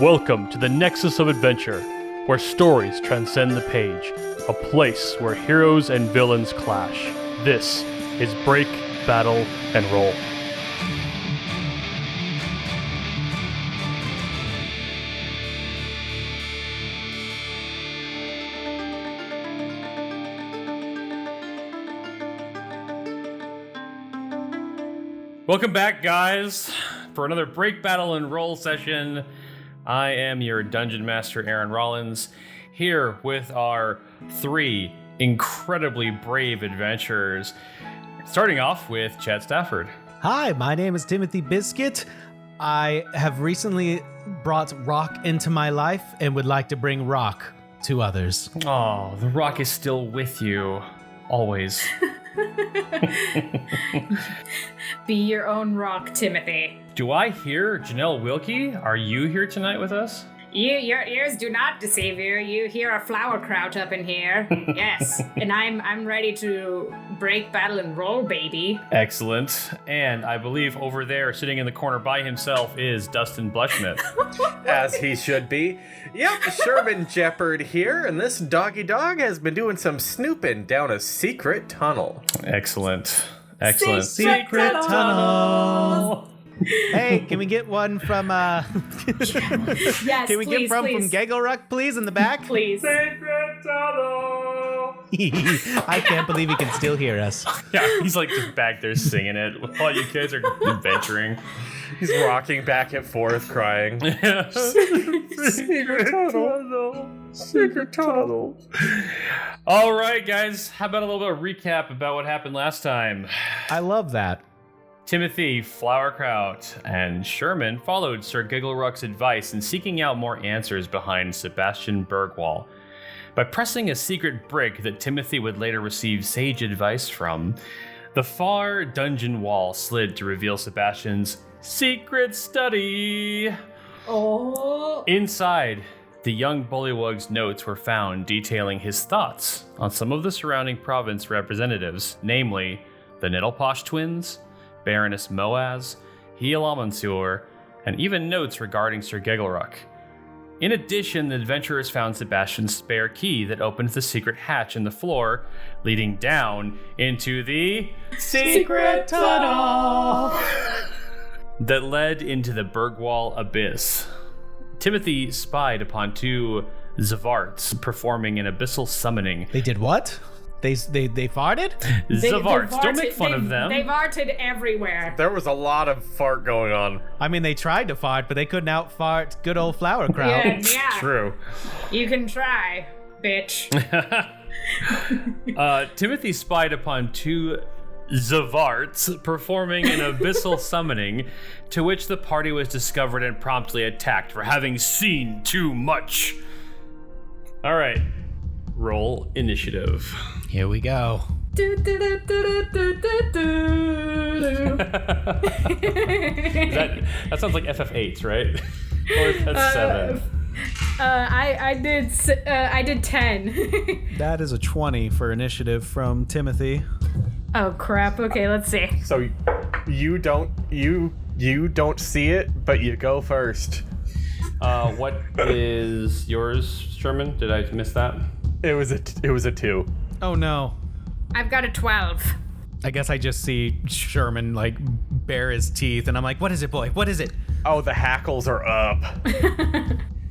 Welcome to the Nexus of Adventure, where stories transcend the page, a place where heroes and villains clash. This is Break, Battle, and Roll. Welcome back, guys, for another Break, Battle, and Roll session. I am your Dungeon Master, Aaron Rollins, here with our three incredibly brave adventurers, starting off with Chad Stafford. Hi, my name is Timothy Biscuit. I have recently brought rock into my life and would like to bring rock to others. Oh, the rock is still with you, always. Be your own rock, Timothy. Do I hear Janelle Wilke? Are you here tonight with us? Your ears do not deceive you. You hear a Flowerkraut up in here. Yes. And I'm ready to break, battle, and roll, baby. Excellent. And I believe over there, sitting in the corner by himself, is Dustin Blechschmidt. As he should be. Yep, Sherman Gepherd here, and this doggy dog has been doing some snooping down a secret tunnel. Excellent. Excellent. Secret tunnel. Hey, can we get one from Yes, can we please, get from Gagelruck, please, in the back? Please. Secret tunnel. I can't believe he can still hear us. Yeah, he's like just back there singing it while you guys are adventuring. He's rocking back and forth, crying. Secret tunnel. Secret tunnel. All right, guys. How about a little bit of recap about what happened last time? I love that. Timothy, Flowerkraut, and Sherman followed Sir Giggleruck's advice in seeking out more answers behind Sebastian Bergwall. By pressing a secret brick that Timothy would later receive sage advice from, the far dungeon wall slid to reveal Sebastian's secret study. Oh. Inside, the young bullywug's notes were found detailing his thoughts on some of the surrounding province representatives, namely the Niddleposh twins, Baroness Moaz, Healamansur, and even notes regarding Sir Giggleruck. In addition, the adventurers found Sebastian's spare key that opened the secret hatch in the floor, leading down into the secret tunnel that led into the Bergwall abyss. Timothy spied upon two Zavarts performing an abyssal summoning. They did what? They farted? Zavarts, don't make fun of them. They farted everywhere. There was a lot of fart going on. I mean, they tried to fart, but they couldn't out-fart good old Flowerkraut. Yeah. True. You can try, bitch. Timothy spied upon two Zavarts performing an abyssal summoning, to which the party was discovered and promptly attacked for having seen too much. All right, roll initiative. Here we go. That sounds like FF8, right? Or that's 7. I did 10. That is a 20 for initiative from Timothy. Oh crap. Okay, let's see. So you don't see it, but you go first. What is yours, Sherman? Did I miss that? It was a 2. Oh no. I've got a 12. I guess I just see Sherman like bare his teeth and I'm like, what is it, boy? What is it? Oh, the hackles are up.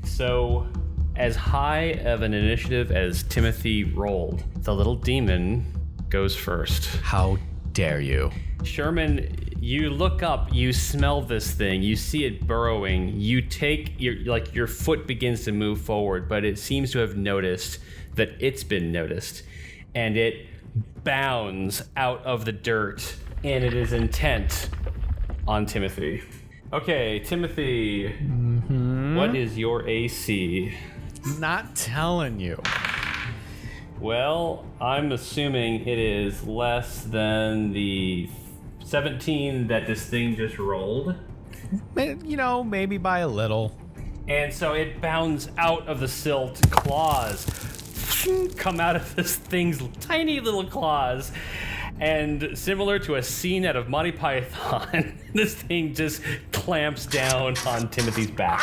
So, as high of an initiative as Timothy rolled, the little demon goes first. How dare you? Sherman, you look up, you smell this thing, you see it burrowing, you take your foot begins to move forward, but it seems to have noticed that it's been noticed, and it bounds out of the dirt, and it is intent on Timothy. Okay, Timothy, What is your AC? Not telling you. Well, I'm assuming it is less than the 17 that this thing just rolled. You know, maybe by a little. And so it bounds out of the silt. Claws come out of this thing's tiny little claws. And similar to a scene out of Monty Python, this thing just clamps down on Timothy's back.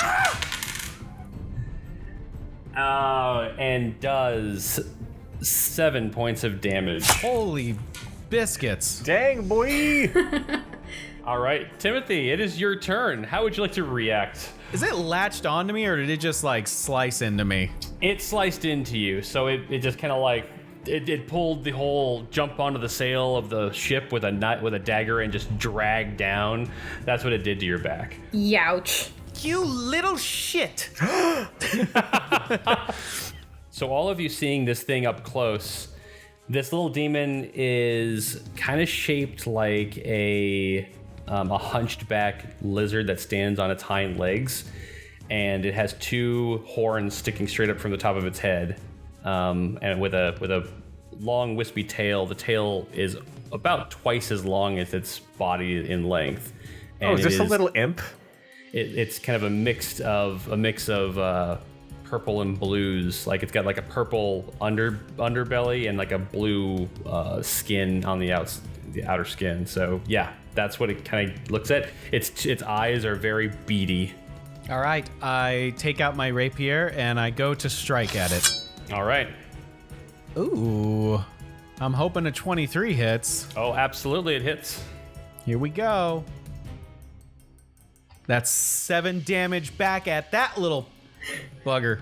and does 7 points of damage. Holy biscuits. Dang, boy. All right, Timothy, it is your turn. How would you like to react? Is it latched onto me or did it just like slice into me? It sliced into you, so it just kind of like it pulled the whole jump onto the sail of the ship with a dagger and just dragged down. That's what it did to your back. Youch. You little shit. So all of you seeing this thing up close, this little demon is kind of shaped like a hunched back lizard that stands on its hind legs, and it has 2 horns sticking straight up from the top of its head, and with a long wispy tail. The tail is about twice as long as its body in length. And is this a little imp? It's kind of a mix of purple and blues. Like it's got like a purple underbelly and like a blue skin on the outer skin. So yeah, that's what it kind of looks at. Its eyes are very beady. All right, I take out my rapier and I go to strike at it. All right. Ooh, I'm hoping a 23 hits. Oh, absolutely, it hits. Here we go. That's 7 damage back at that little bugger.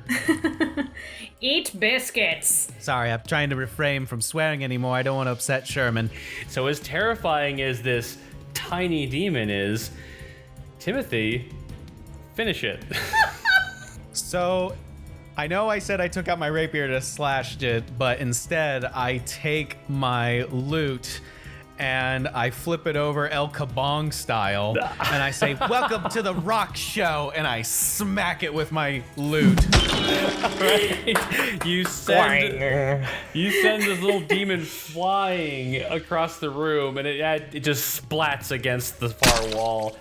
Eat biscuits. Sorry, I'm trying to refrain from swearing anymore. I don't want to upset Sherman. So as terrifying as this tiny demon is, Timothy, finish it. So, I know I said I took out my rapier to slash it, but instead I take my loot and I flip it over El Kabong style, and I say, "Welcome to the rock show," and I smack it with my loot. Right? You send this little demon flying across the room, and it just splats against the far wall.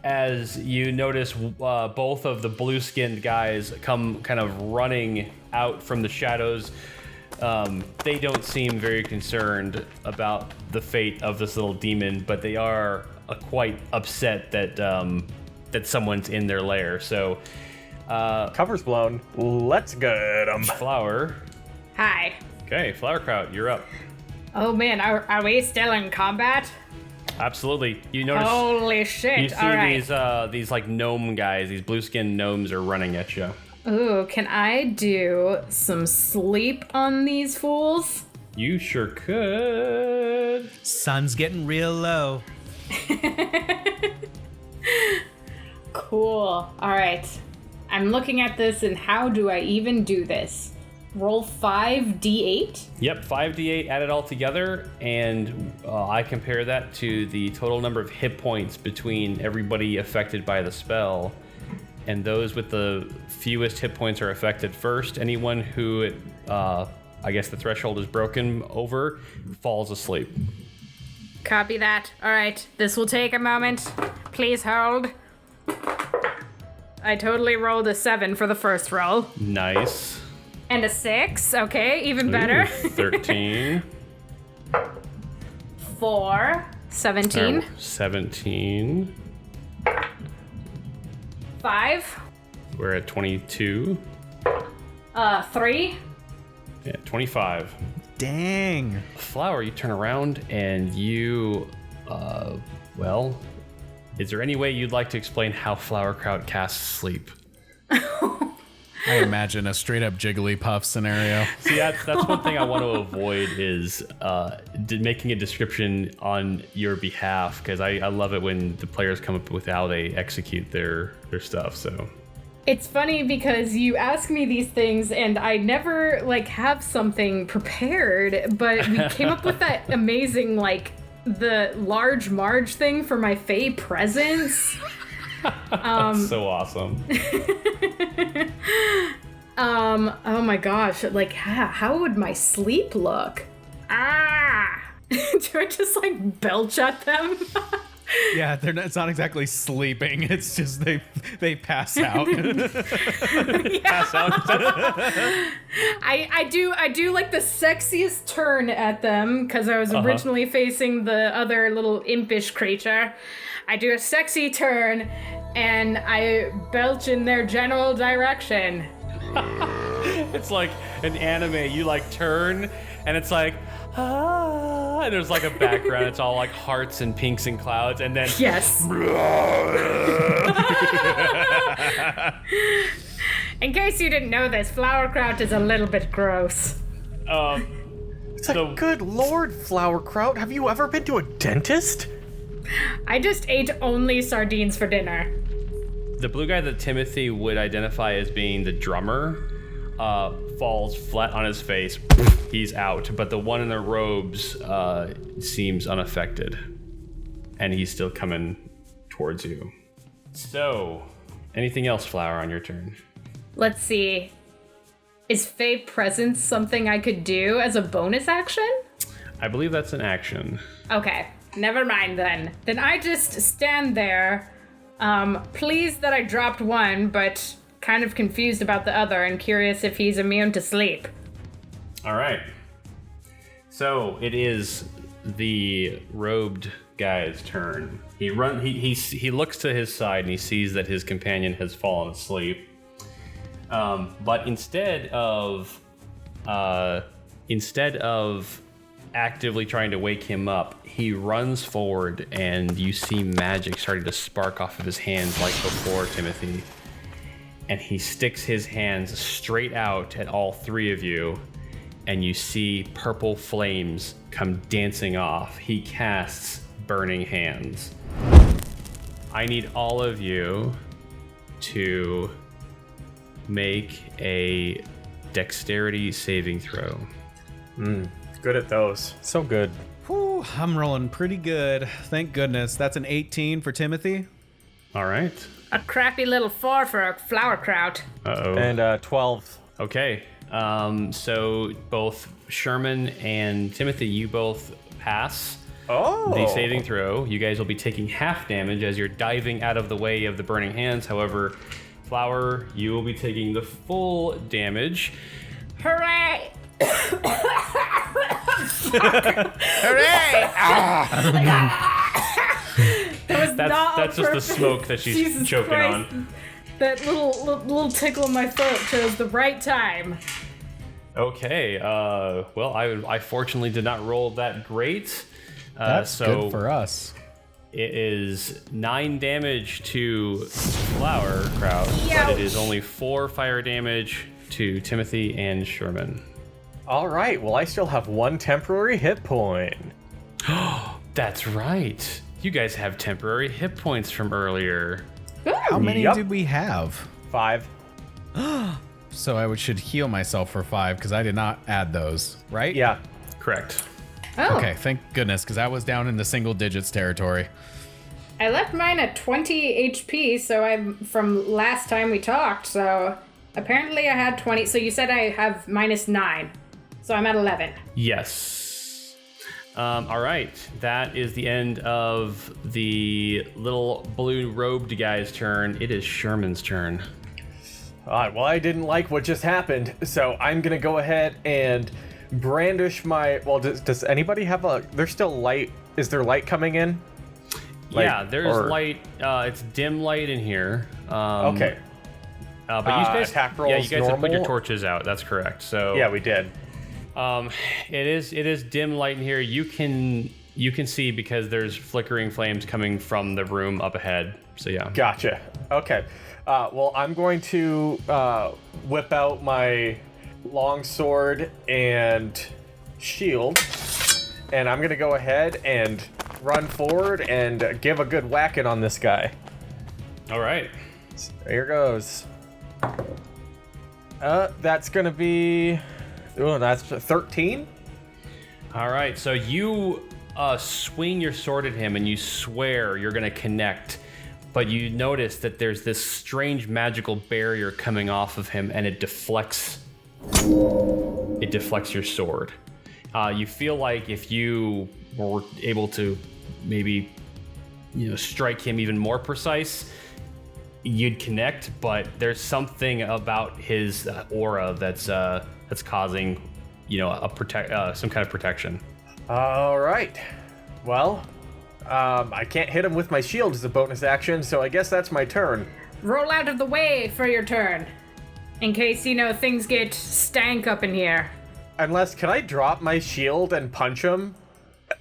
As you notice, both of the blue-skinned guys come kind of running out from the shadows. They don't seem very concerned about the fate of this little demon, but they are quite upset that that someone's in their lair. So, Cover's blown. Let's get him. Flower. Hi. Okay, Flowerkraut, you're up. Oh man, are we still in combat? Absolutely. You notice. Holy shit! You see All right. these like gnome guys. These blue-skinned gnomes are running at you. Ooh, can I do some sleep on these fools? You sure could. Sun's getting real low. Cool. All right. I'm looking at this, and how do I even do this? Roll 5d8? Yep, 5d8, add it all together, and I compare that to the total number of hit points between everybody affected by the spell. And those with the fewest hit points are affected first. Anyone who, I guess the threshold is broken over, falls asleep. Copy that. All right. This will take a moment. Please hold. I totally rolled a 7 for the first roll. Nice. And a 6. Okay, even better. Ooh, 13. 4. 17. 17. 5. We're at 22. 3. Yeah, 25. Dang. Flower, you turn around and you, well, is there any way you'd like to explain how Flowerkraut casts sleep? I imagine a straight up Jigglypuff scenario. See, that's one thing I want to avoid is making a description on your behalf, because I love it when the players come up with how they execute their stuff. So It's funny because you ask me these things and I never have something prepared, but we came up with that amazing the large Marge thing for my Fae presents. that's so awesome. Oh my gosh, how would my sleep look? Ah! Do I just belch at them? Yeah, it's not exactly sleeping. It's just they pass out. Pass out. I do the sexiest turn at them because I was originally facing the other little impish creature. I do a sexy turn and I belch in their general direction. It's like an anime. You like turn, and it's like, and there's like a background. It's all like hearts and pinks and clouds, and then Yes. In case you didn't know this, Flowerkraut is a little bit gross. It's like, good lord, Flowerkraut, have you ever been to a dentist? I just ate only sardines for dinner. The blue guy that Timothy would identify as being the drummer falls flat on his face. He's out, but the one in the robes seems unaffected, and he's still coming towards you. So, anything else, Flower, on your turn? Let's see. Is Fey Presence something I could do as a bonus action? I believe that's an action. Okay, never mind then. Then I just stand there, pleased that I dropped one, but kind of confused about the other and curious if he's immune to sleep. All right. So it is the robed guy's turn. He looks to his side and he sees that his companion has fallen asleep. But instead of actively trying to wake him up, he runs forward, and you see magic starting to spark off of his hands like before, Timothy. And he sticks his hands straight out at all three of you, and you see purple flames come dancing off. He casts Burning Hands. I need all of you to make a dexterity saving throw. Good at those. So good. Whew, I'm rolling pretty good. Thank goodness. That's an 18 for Timothy. All right. A crappy little 4 for a Flowerkraut. Uh-oh. And 12. Okay. So both Sherman and Timothy, you both pass the saving throw. You guys will be taking half damage as you're diving out of the way of the burning hands. However, Flower, you will be taking the full damage. Hooray! Hooray! That's just the smoke that she's Jesus choking Christ. on. That little tickle in my throat chose the right time. Okay. Well, I fortunately did not roll that great. That's good for us. It is 9 damage to Flowerkraut, but it is only 4 fire damage to Timothy and Sherman. All right, well, I still have 1 temporary hit point. That's right. You guys have temporary hit points from earlier. How many Yep. did we have? 5. So I should heal myself for 5 because I did not add those, right? Yeah. Correct. Oh, Okay, thank goodness, because I was down in the single digits territory. I left mine at 20 HP, so I'm from last time we talked, so apparently I had 20. So you said I have -9, so I'm at 11. Yes. All right. That is the end of the little blue robed guy's turn. It is Sherman's turn. All right, well, I didn't like what just happened, so I'm going to go ahead and brandish my... Well, does anybody have a... There's still light. Is there light coming in? Yeah, there's light. It's dim light in here. Okay. But you guys, attack rolls yeah, you guys have put your normal? torches out. That's correct. So Yeah, we did. it is dim light in here. You can see because there's flickering flames coming from the room up ahead. So yeah. Gotcha. Okay. Well, I'm going to whip out my longsword and shield, and I'm going to go ahead and run forward and give a good whacking on this guy. All right. Here goes. That's going to be... Oh, that's 13? All right. So you swing your sword at him and you swear you're going to connect. But you notice that there's this strange magical barrier coming off of him, and it deflects your sword. You feel like if you were able to maybe, strike him even more precise, you'd connect. But there's something about his aura that's causing, some kind of protection. All right. Well, I can't hit him with my shield as a bonus action, so I guess that's my turn. Roll out of the way for your turn. In case, things get stank up in here. Unless, can I drop my shield and punch him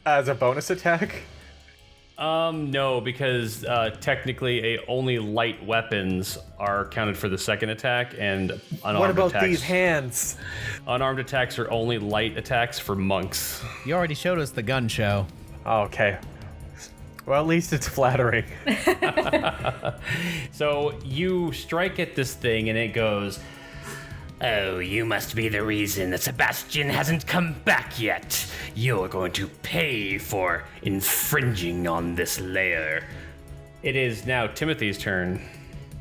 as a bonus attack? No, because technically only light weapons are counted for the second attack, and unarmed What about attacks, these hands? Unarmed attacks are only light attacks for monks. You already showed us the gun show. Okay. Well, at least it's flattering. So you strike at this thing and it goes, "Oh, you must be the reason that Sebastian hasn't come back yet. You're going to pay for infringing on this lair." It is now Timothy's turn.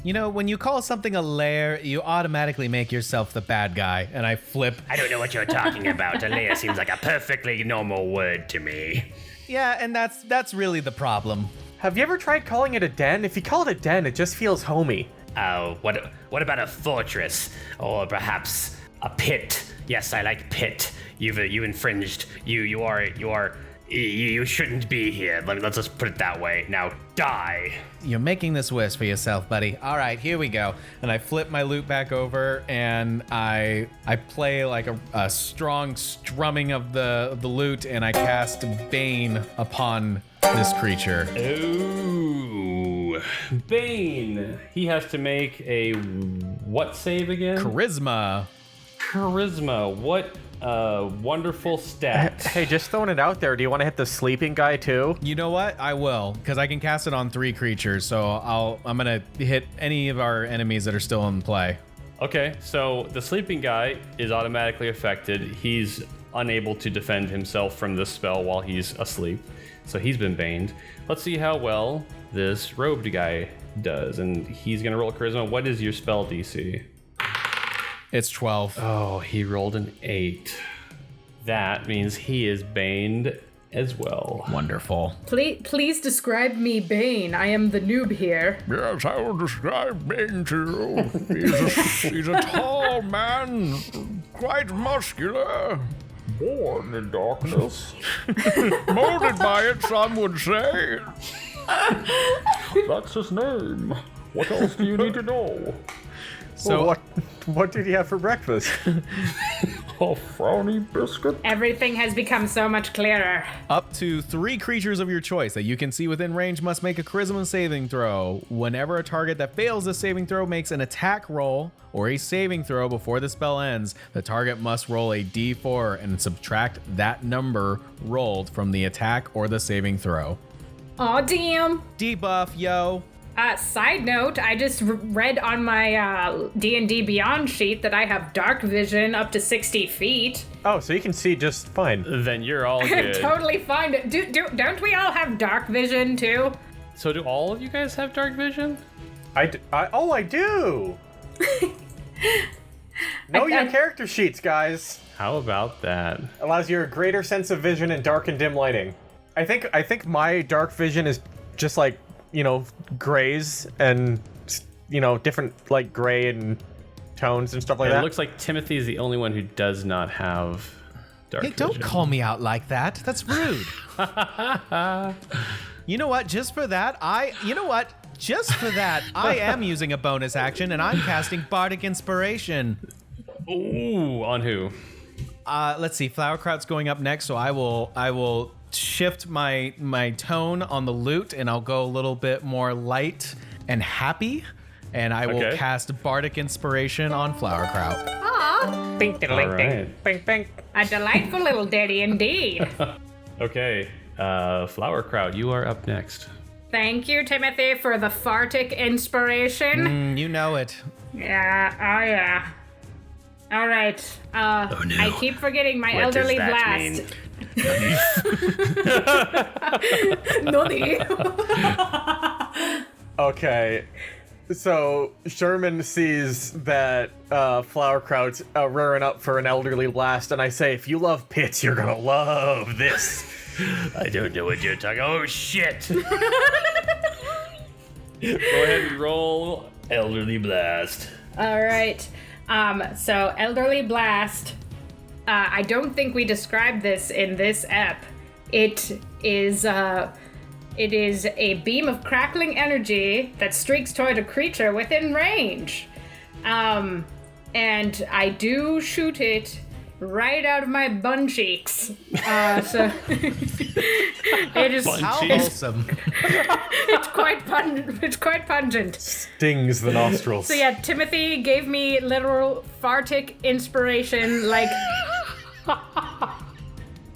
When you call something a lair, you automatically make yourself the bad guy, and I flip. I don't know what you're talking about. A lair seems like a perfectly normal word to me. Yeah, and that's really the problem. Have you ever tried calling it a den? If you call it a den, it just feels homey. Oh, what about a fortress? Or perhaps a pit? Yes, I like pit. You infringed. You shouldn't be here. Let's just put it that way. Now die. You're making this worse for yourself, buddy. All right, here we go. And I flip my loot back over, and I play like a strong strumming of the lute, and I cast Bane upon this creature. Ooh, Bane. He has to make a what save again? Charisma. What a wonderful stat. Hey, just throwing it out there. Do you want to hit the sleeping guy too? You know what? I will, because I can cast it on 3 creatures. So I'm gonna hit any of our enemies that are still in play. Okay, so the sleeping guy is automatically affected. He's unable to defend himself from this spell while he's asleep. So he's been baned. Let's see how well this robed guy does. And he's gonna roll charisma. What is your spell DC? It's 12. Oh, he rolled an 8. That means he is baned as well. Wonderful. Please describe me, Bane. I am the noob here. Yes, I will describe Bane to you. He's a tall man, quite muscular, born in darkness, molded by it, some would say. That's his name. What else do you need to know? So Well, what did he have for breakfast? A frowny biscuit? Everything has become so much clearer. up to 3 creatures of your choice that you can see within range must make a charisma saving throw. Whenever a target that fails this saving throw makes an attack roll or a saving throw before the spell ends, the target must roll a d4 and subtract that number rolled from the attack or the saving throw. Aw, damn. Debuff, yo. Side note, I just read on my D&D Beyond sheet that I have dark vision up to 60 feet. Oh, so you can see just fine. Then you're all good. Totally fine. Don't we all have dark vision too? So do all of you guys have dark vision? I do. Know your character sheets, guys. How about that? Allows you a greater sense of vision in dark and dim lighting. I think my dark vision is just like, grays and, different like gray and tones and stuff like It that. looks like Timothy is the only one who does not have dark Hey, vision. don't call me out like that. That's rude. You know what? Just for that, I am using a bonus action, and I'm casting Bardic Inspiration. Ooh, on who? Let's see. Flowerkraut's going up next, so I will shift my tone on the lute, and I'll go a little bit more light and happy, and I will Okay. cast Bardic Inspiration on Flowerkraut. Aw, Bing, ding, All right. bing, bing. a delightful little ditty indeed. Okay, Flowerkraut, you are up next. Thank you, Timothy, for the fartic inspiration. You know it. Yeah, oh yeah. All right. I keep forgetting my What does elderly that blast. mean? Nani? Okay. So Sherman sees that Flowerkraut's rearing up for an elderly blast, and I say, if you love pits, you're gonna love this. I don't know what you're talking. Oh shit! Go ahead and roll Elderly Blast. All right. So elderly blast. I don't think we described this in this ep. It is a beam of crackling energy that streaks toward a creature within range. and I do shoot it right out of my bun cheeks. So it is How wholesome. it's quite pungent. Stings the nostrils. So yeah, Timothy gave me literal fartic inspiration, like.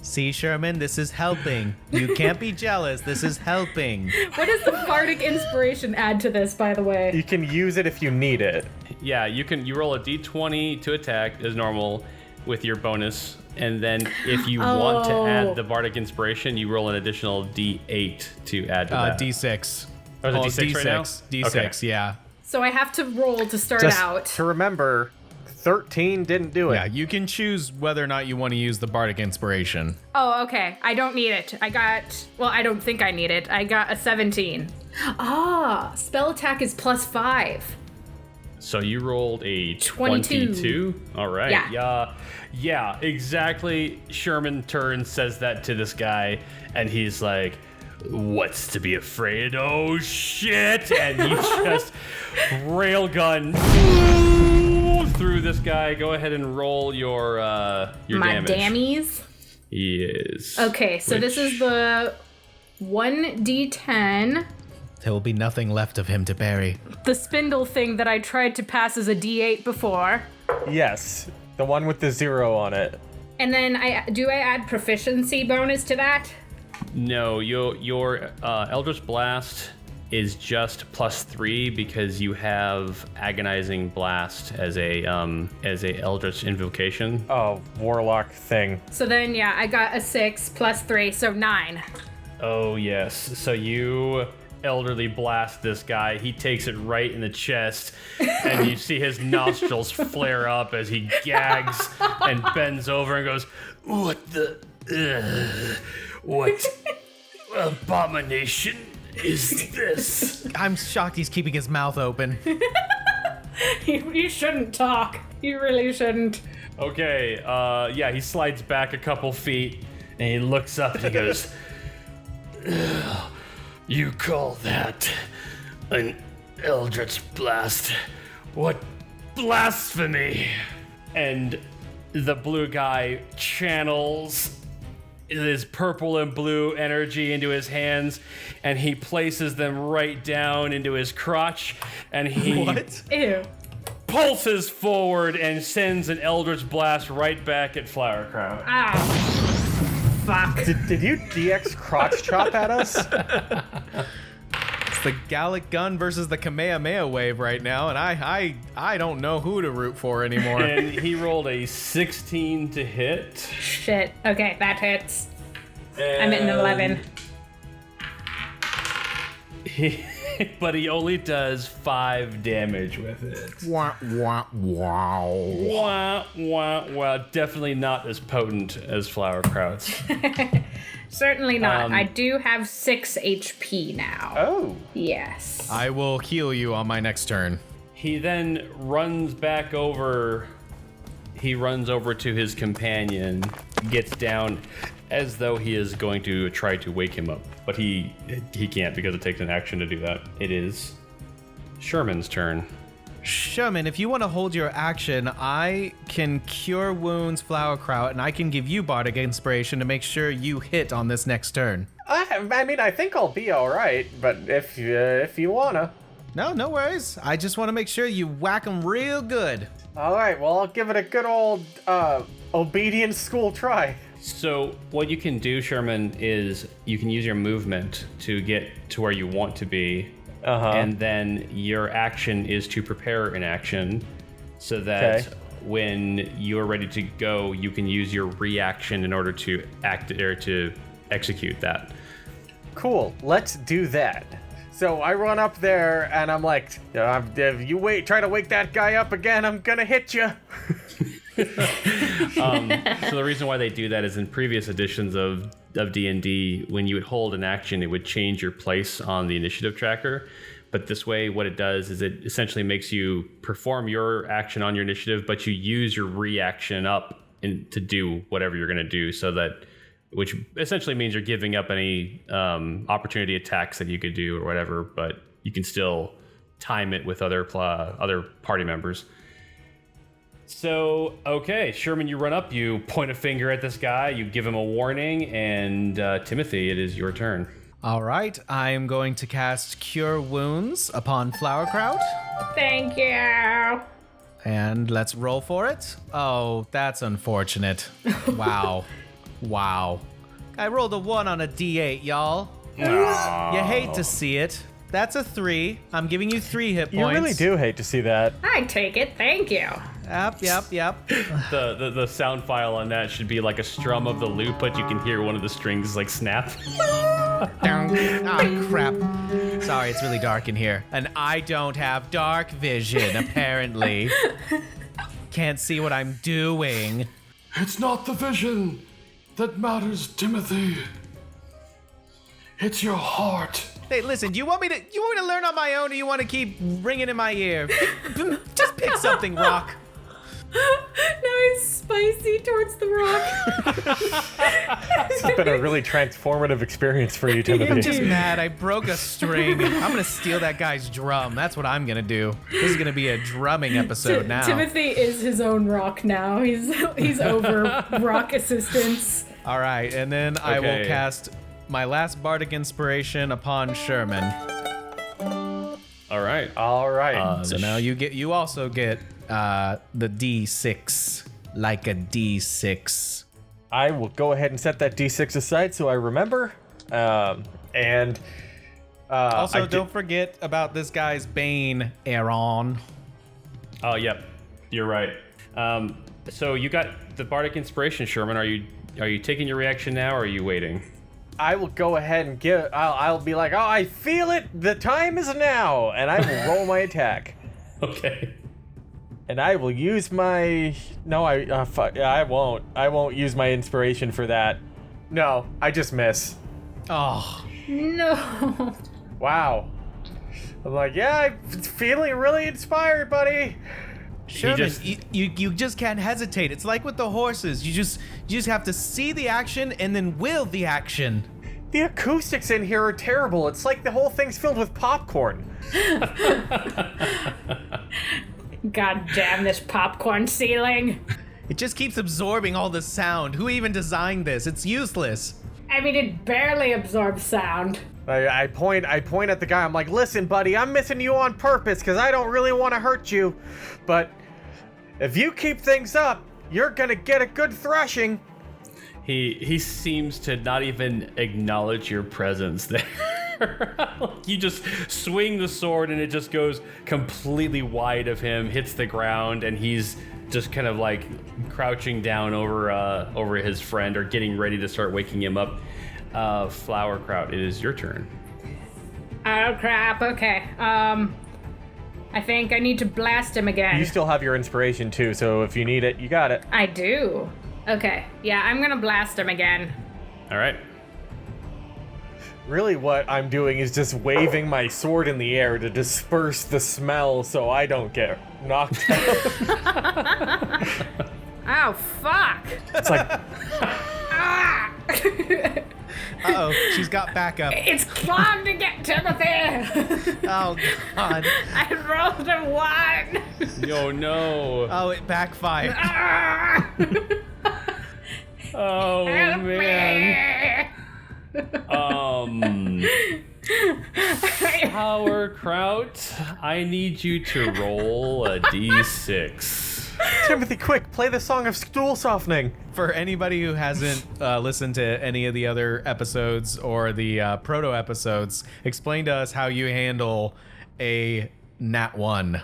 See, Sherman, this is helping. You can't be jealous. This is helping. What does the fartic inspiration add to this, by the way? You can use it if you need it. Yeah, you roll a d20 to attack as normal with your bonus, and then if you want to add the bardic inspiration, you roll an additional d8 to add to that. D6. Oh, is it D6 right now? D6, Okay. yeah. So I have to roll to start Just out. to remember, 13 didn't do it. Yeah, you can choose whether or not you want to use the bardic inspiration. Oh, okay. I don't need it. I don't think I need it. I got a 17. Ah, spell attack is +5. So you rolled a 22. 22. All right. Yeah. Yeah, exactly. Sherman turns, says that to this guy, and he's like, "What's to be afraid? Oh shit!" And you just railgun through this guy. Go ahead and roll your My damage. dammies. Yes. Okay, so this is the 1d10. There will be nothing left of him to bury. The spindle thing that I tried to pass as a d8 before. Yes, the one with the 0 on it. And then I add proficiency bonus to that? No, your Eldritch Blast is just +3 because you have Agonizing Blast as a Eldritch invocation. Oh, warlock thing. So then, yeah, I got a 6 + 3, so 9. Oh yes. So you elderly blast this guy. He takes it right in the chest, and you see his nostrils flare up as he gags and bends over and goes, "What abomination is this?" I'm shocked he's keeping his mouth open. You shouldn't talk. You really shouldn't. Okay, yeah, he slides back a couple feet, and he looks up and he goes, "You call that an Eldritch Blast? What blasphemy!" And the blue guy channels his purple and blue energy into his hands, and he places them right down into his crotch, and he Ew. pulses forward and sends an Eldritch Blast right back at Flowerkraut. Ah. Fuck. Did you DX crotch chop at us? It's the Gallic gun versus the Kamehameha wave right now, and I don't know who to root for anymore. And he rolled a 16 to hit. Shit. Okay, that hits. I'm at an 11. But he only does 5 damage with it. Wah, wah, wow. Wah, wah, wah. Definitely not as potent as Flowerkraut's. Certainly not. I do have 6 HP now. Oh. Yes. I will heal you on my next turn. He then runs back over. He runs over to his companion, gets down as though he is going to try to wake him up. But he can't because it takes an action to do that. It is Sherman's turn. Sherman, if you want to hold your action, I can cure wounds Flowerkraut, and I can give you bardic inspiration to make sure you hit on this next turn. I mean, I think I'll be all right, but if you wanna. No worries. I just want to make sure you whack them real good. All right, well, I'll give it a good old obedient school try. So what you can do, Sherman, is you can use your movement to get to where you want to be. And then your action is to prepare an action so that when you're ready to go, you can use your reaction in order to act or to execute that. Cool, let's do that. So I run up there and I'm like, if you try to wake that guy up again, I'm gonna hit you. So the reason why they do that is in previous editions of D&D, when you would hold an action, it would change your place on the initiative tracker. But this way, what it does is it essentially makes you perform your action on your initiative, but you use your reaction up to do whatever you're going to do, so that, which essentially means you're giving up any opportunity attacks that you could do or whatever, but you can still time it with other party members. So, okay, Sherman, you run up, you point a finger at this guy, you give him a warning, and Timothy, it is your turn. All right, I'm going to cast Cure Wounds upon Flowerkraut. Thank you. And let's roll for it. Oh, that's unfortunate. Wow. Wow. I rolled a 1 on a D8, y'all. You hate to see it. That's a 3. I'm giving you 3 hit points. You really do hate to see that. I take it. Thank you. Yep. The sound file on that should be like a strum of the lute, but you can hear one of the strings like snap. Ah, crap. Sorry, it's really dark in here. And I don't have dark vision, apparently. Can't see what I'm doing. It's not the vision that matters, Timothy. It's your heart. Hey, listen, do you want me to learn on my own, or you want to keep ringing in my ear? Just pick something, Rock. Now he's spicy towards the rock. This has been a really transformative experience for you, Timothy. I'm just mad. I broke a string. I'm gonna steal that guy's drum. That's what I'm gonna do. This is gonna be a drumming episode now. Timothy is his own rock now. He's over rock assistance. All right, and then I will cast my last bardic inspiration upon Sherman. All right. So now you also get the D6, like a D6. I will go ahead and set that D6 aside so I remember. Also, don't forget about this guy's Bane, Aaron. Oh, yep. You're right. So you got the bardic inspiration, Sherman. Are you taking your reaction now, or are you waiting? I will go ahead and I'll be like, oh, I feel it. The time is now, and I will roll my attack. Okay. And I will use my I won't. I won't use my inspiration for that. No, I just miss. Oh no! Wow. I'm like, yeah, I'm feeling really inspired, buddy. Sherman, you just can't hesitate. It's like with the horses. You just have to see the action and then will the action. The acoustics in here are terrible. It's like the whole thing's filled with popcorn. God damn this popcorn ceiling. It just keeps absorbing all the sound. Who even designed this? It's useless. I mean, it barely absorbs sound. I point at the guy. I'm like, listen, buddy, I'm missing you on purpose because I don't really want to hurt you. But if you keep things up, you're going to get a good thrashing. He seems to not even acknowledge your presence there. You just swing the sword and it just goes completely wide of him, hits the ground, and he's just kind of like crouching down over his friend or getting ready to start waking him up. Flowerkraut, it is your turn. Oh crap, okay. I think I need to blast him again. You still have your inspiration too, so if you need it, you got it. I do. Okay, yeah, I'm gonna blast him again. All right. Really what I'm doing is just waving my sword in the air to disperse the smell so I don't get knocked out. Oh, fuck. It's like... Ah! Uh-oh, she's got backup. It's time to get Timothy. Oh, God. I rolled a 1. Oh, no. Oh, it backfired. Ah! Oh, Help man. Flowerkraut, I need you to roll a d6. Timothy, quick, play the song of stool softening. For anybody who hasn't listened to any of the other episodes or the proto episodes, explain to us how you handle a nat 1.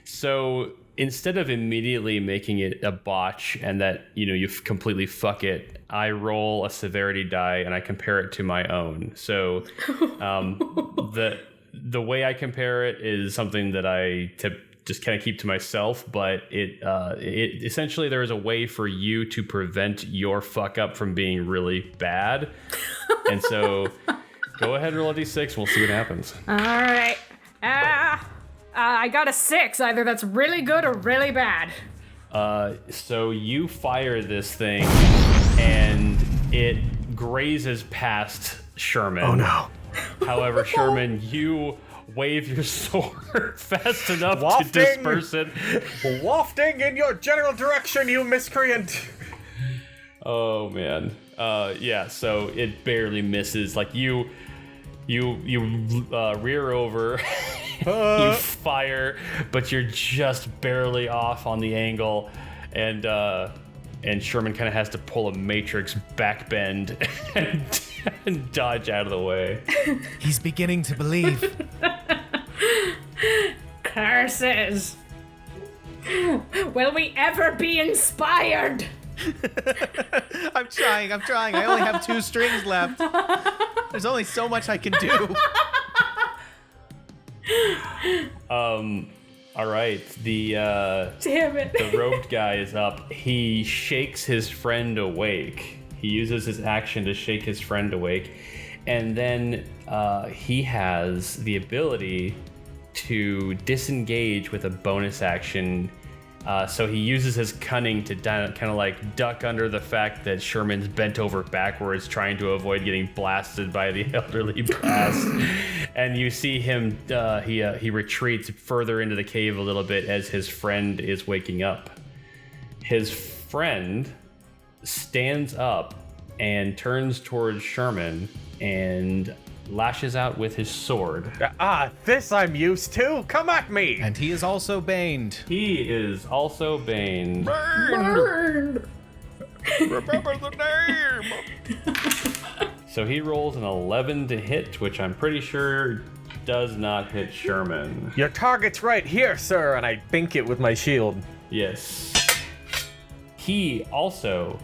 So instead of immediately making it a botch and that, you completely fuck it, I roll a severity die and I compare it to my own. So the way I compare it is something that I just kind of keep to myself, but it essentially there is a way for you to prevent your fuck up from being really bad. And so go ahead and roll a d6. We'll see what happens. All right. I got a 6. Either that's really good or really bad. So you fire this thing and it grazes past Sherman. Oh no. However, Sherman, you wave your sword fast enough Wafting. to disperse it. Wafting in your general direction, you miscreant. Oh man. Yeah, so it barely misses. Like you rear over, you fire, but you're just barely off on the angle, and Sherman kind of has to pull a Matrix backbend and dodge out of the way. He's beginning to believe. Curses! Will we ever be inspired? I'm trying. I only have 2 strings left. There's only so much I can do. All right, Damn it. the robed guy is up. He shakes his friend awake. He uses his action to shake his friend awake, and then he has the ability to disengage with a bonus action. So he uses his cunning to kind of like duck under the fact that Sherman's bent over backwards trying to avoid getting blasted by the elderly blast. And you see him, he retreats further into the cave a little bit as his friend is waking up. His friend stands up and turns towards Sherman and lashes out with his sword. This I'm used to. Come at me. And he is also baned. He is also baned. Burned. Remember the name. So he rolls an 11 to hit, which I'm pretty sure does not hit Sherman. Your target's right here, sir, and I bink it with my shield. Yes. He also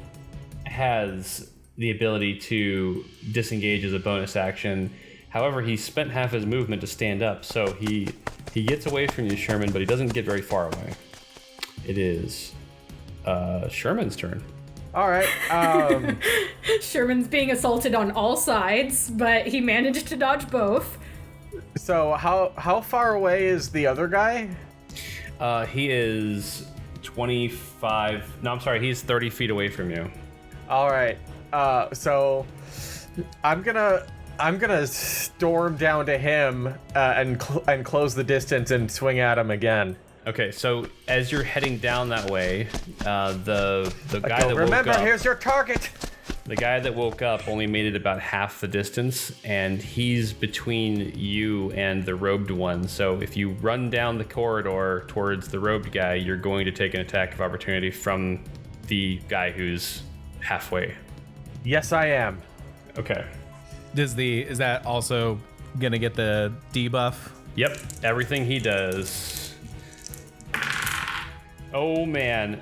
has the ability to disengage as a bonus action. However, he spent half his movement to stand up, so he gets away from you, Sherman, but he doesn't get very far away. It is Sherman's turn. All right. Sherman's being assaulted on all sides, but he managed to dodge both. So how far away is the other guy? He is 25. No, I'm sorry. He's 30 feet away from you. All right. So I'm gonna storm down to him and close the distance and swing at him again. Okay, so as you're heading down that way, the guy that woke Remember, up, here's your target. the guy that woke up only made it about half the distance, and he's between you and the robed one. So if you run down the corridor towards the robed guy, you're going to take an attack of opportunity from the guy who's halfway. Yes, I am. Okay. Is that also gonna get the debuff? Yep, everything he does. Oh man,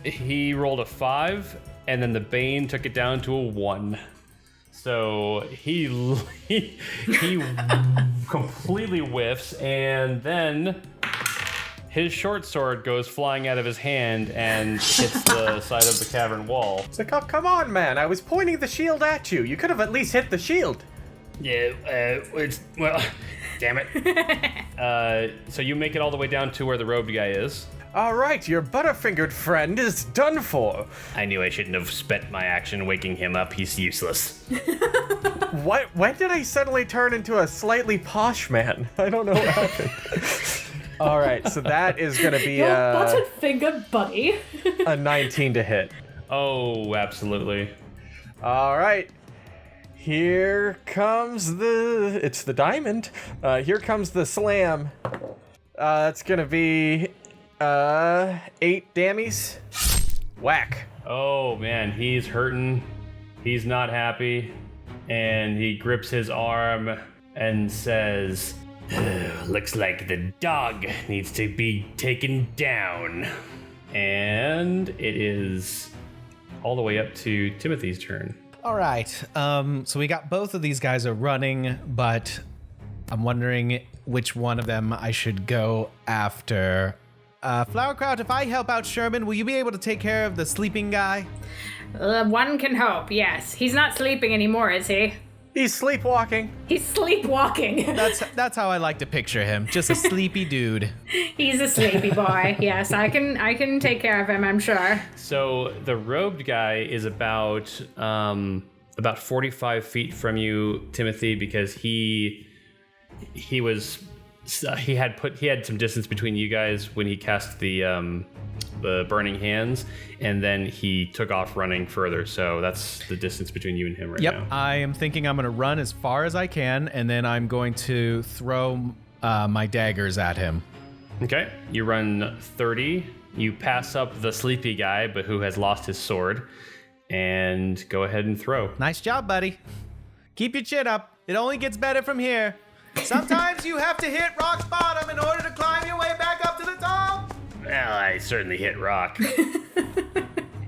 he rolled a 5, and then the Bane took it down to a 1. So he completely whiffs, and then his short sword goes flying out of his hand and hits the side of the cavern wall. It's like, oh, come on, man. I was pointing the shield at you. You could have at least hit the shield. Yeah, well, damn it. So you make it all the way down to where the robed guy is. All right, your butterfingered friend is done for. I knew I shouldn't have spent my action waking him up. He's useless. What? When did I suddenly turn into a slightly posh man? I don't know what happened. All right, so that is going to be Your butterfinger buddy. a 19 to hit. Oh, absolutely. All right. Here comes it's the diamond. Here comes the slam. That's going to be 8 dammies. Whack. Oh man, he's hurting. He's not happy. And he grips his arm and says, looks like the dog needs to be taken down. And it is all the way up to Timothy's turn. All right. So we got both of these guys are running, but I'm wondering which one of them I should go after. Flowerkraut, if I help out Sherman, will you be able to take care of the sleeping guy? One can hope, yes. He's not sleeping anymore, is he? He's sleepwalking. He's sleepwalking. That's how I like to picture him. Just a sleepy dude. He's a sleepy boy. Yes, I can take care of him, I'm sure. So the robed guy is about 45 feet from you, Timothy, because he he had some distance between you guys when he cast the burning hands, and then he took off running further. So that's the distance between you and him right now. Yep, I am thinking I'm going to run as far as I can, and then I'm going to throw my daggers at him. Okay, you run 30. You pass up the sleepy guy, but who has lost his sword, and go ahead and throw. Nice job, buddy. Keep your chin up. It only gets better from here. Sometimes you have to hit rock's bottom in order to climb your way back up to the top. Well, I certainly hit rock.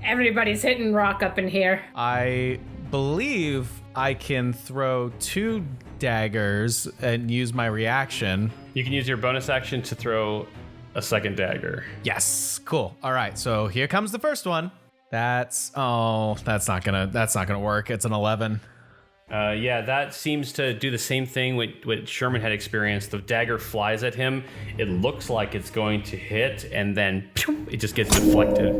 Everybody's hitting rock up in here. I believe I can throw 2 daggers and use my reaction. You can use your bonus action to throw a second dagger. Yes, cool. All right, so here comes the first one. That's not gonna work. It's an 11. Yeah, that seems to do the same thing what Sherman had experienced. The dagger flies at him. It looks like it's going to hit, and then pew, it just gets deflected.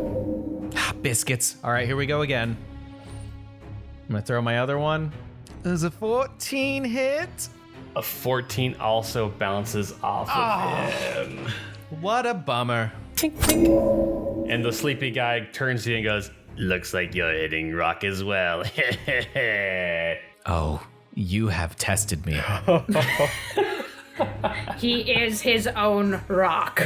Biscuits. All right, here we go again. I'm gonna throw my other one. There's a 14 hit. A 14 also bounces off of him. What a bummer. Tink, tink. And the sleepy guy turns to you and goes, "Looks like you're hitting rock as well." Oh, you have tested me. He is his own rock.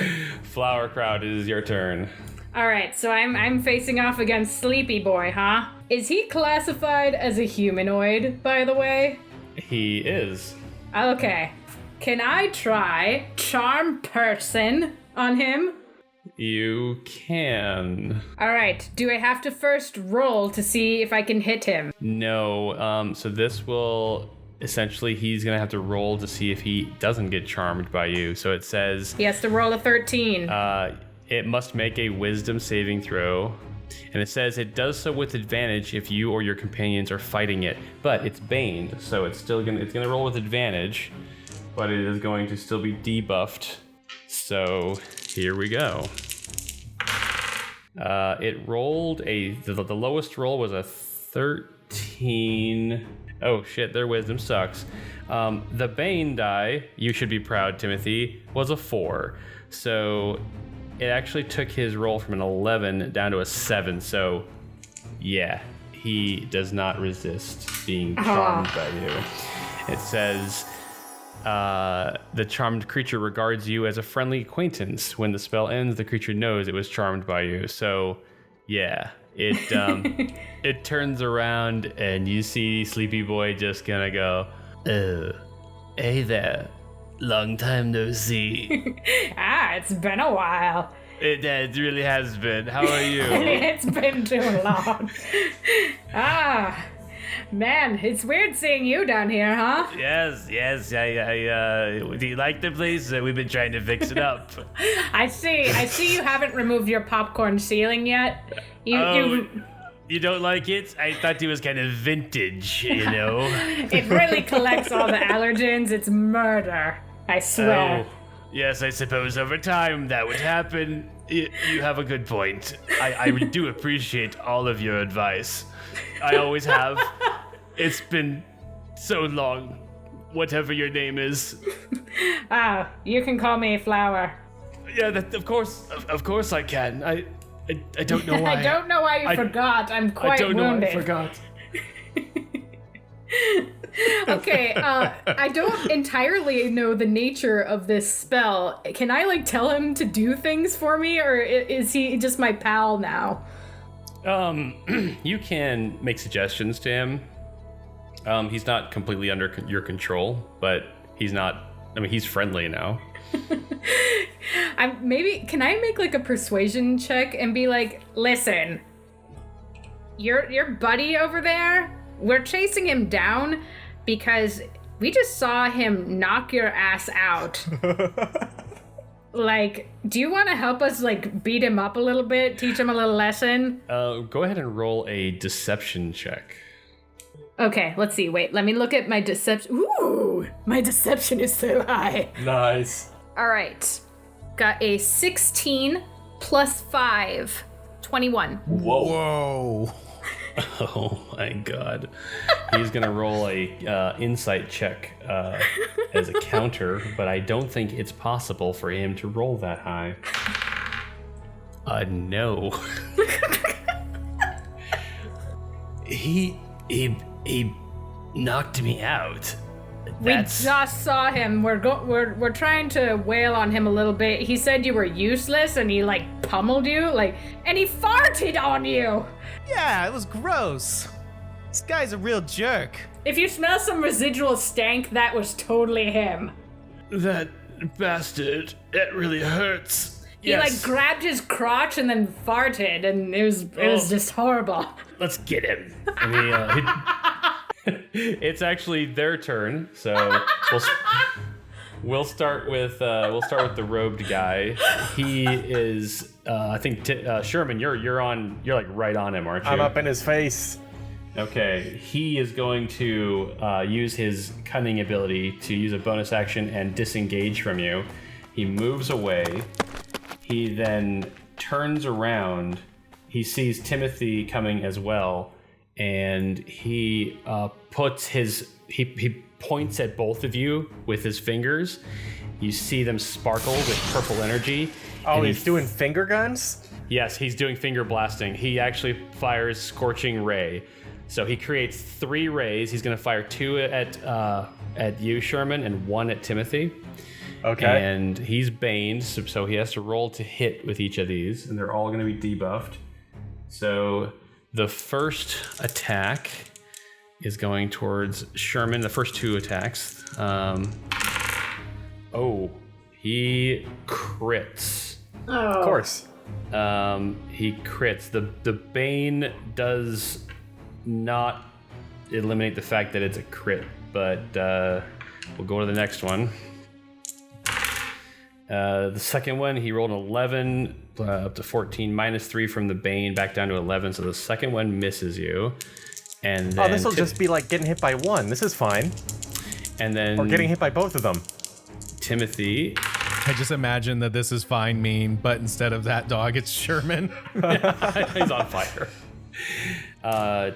Flowerkraut, it is your turn. All right, so I'm facing off against Sleepy Boy, huh? Is he classified as a humanoid, by the way? He is. Okay. Can I try Charm Person on him? You can. All right. Do I have to first roll to see if I can hit him? No. So this will essentially, he's gonna have to roll to see if he doesn't get charmed by you. So it says He has to roll a 13. it must make a wisdom saving throw. And it says it does so with advantage if you or your companions are fighting it, but it's baned, so it's gonna roll with advantage, but it is going to still be debuffed. So here we go. It rolled the lowest roll was a 13. Oh shit, their wisdom sucks. The Bane die, you should be proud, Timothy, was a 4. So it actually took his roll from an 11 down to a 7. So yeah, he does not resist being charmed by you. It says the charmed creature regards you as a friendly acquaintance. When the spell ends, the creature knows it was charmed by you. So yeah, it it turns around and you see Sleepy Boy just gonna go, "Oh, hey there, long time no see." It's been a while. It really has been. How are you? It's been too long. Man, it's weird seeing you down here, huh? Yes. Do you like the place? We've been trying to fix it up. I see you haven't removed your popcorn ceiling yet. You don't like it? I thought it was kind of vintage, you know? It really collects all the allergens. It's murder. I swear. Oh, yes, I suppose over time that would happen. You have a good point. I do appreciate all of your advice. I always have. It's been so long. Whatever your name is. You can call me Flower. Yeah, of course I can. I don't know why. I don't know why you forgot. I'm quite wounded. I don't know why I forgot. Okay, I don't entirely know the nature of this spell. Can I, tell him to do things for me, or is he just my pal now? You can make suggestions to him. He's not completely under your control, but he's friendly now. Can I make a persuasion check and be like, listen, your buddy over there, we're chasing him down because we just saw him knock your ass out. Do you want to help us beat him up a little bit, teach him a little lesson? Go ahead and roll a deception check. Okay, let's see. Wait, let me look at my deception. Ooh, my deception is so high. Nice. All right. Got a 16 plus 5, 21. Whoa. Oh my god. He's gonna roll a insight check as a counter, but I don't think it's possible for him to roll that high. No. He knocked me out. We just saw him. We're trying to wail on him a little bit. He said you were useless, and he like pummeled you, and he farted on you. Yeah, it was gross. This guy's a real jerk. If you smell some residual stank, that was totally him. That bastard. It really hurts. He grabbed his crotch and then farted, and it was just horrible. Let's get him. It's actually their turn, so we'll start with the robed guy. He is I think Sherman, you're like right on him, aren't you? I'm up in his face. Okay, he is going to use his cunning ability to use a bonus action and disengage from you. He moves away. He then turns around. He sees Timothy coming as well, and he he points at both of you with his fingers. You see them sparkle with purple energy. Oh, he's doing finger guns? Yes, he's doing finger blasting. He actually fires Scorching Ray. So he creates 3 rays. He's going to fire 2 at you, Sherman, and 1 at Timothy. Okay. And he's baned, so he has to roll to hit with each of these, and they're all going to be debuffed. So the first attack is going towards Sherman. The first 2 attacks. He crits. Oh. Of course. He crits. The Bane does not eliminate the fact that it's a crit, but we'll go to the next one. The second one, he rolled an 11 up to 14, minus 3 from the Bane, back down to 11. So the second one misses you. And then this will just be like getting hit by 1. This is fine. And then or getting hit by both of them. Timothy. I just imagine that this is fine mean, but instead of that dog, it's Sherman. He's on fire.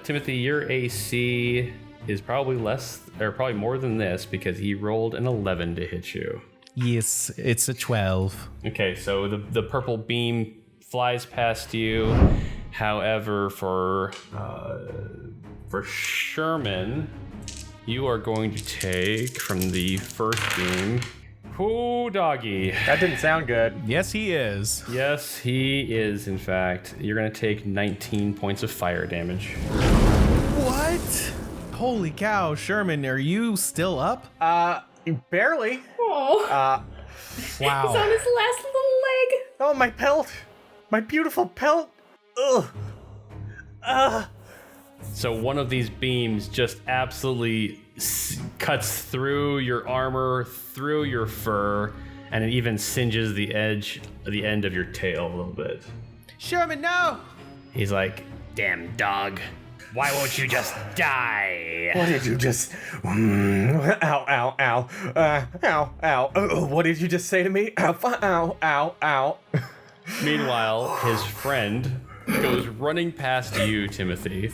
Timothy, your AC is probably probably more than this because he rolled an 11 to hit you. Yes, it's a 12. Okay, so the purple beam flies past you. However, for Sherman, you are going to take from the first beam. Ooh, doggy. That didn't sound good. Yes, he is. Yes, he is, in fact. You're going to take 19 points of fire damage. What? Holy cow, Sherman, are you still up? Barely. Oh. Wow. He's on his last little leg. Oh, my pelt. My beautiful pelt. Ugh. So one of these beams just absolutely cuts through your armor, through your fur, and it even singes the end of your tail a little bit. Sherman, no! He's like, damn dog, why won't you just die? What did you just... Ow, ow, ow. Ow, ow. What did you just say to me? Ow, ow, ow. Meanwhile, his friend goes running past you, Timothy.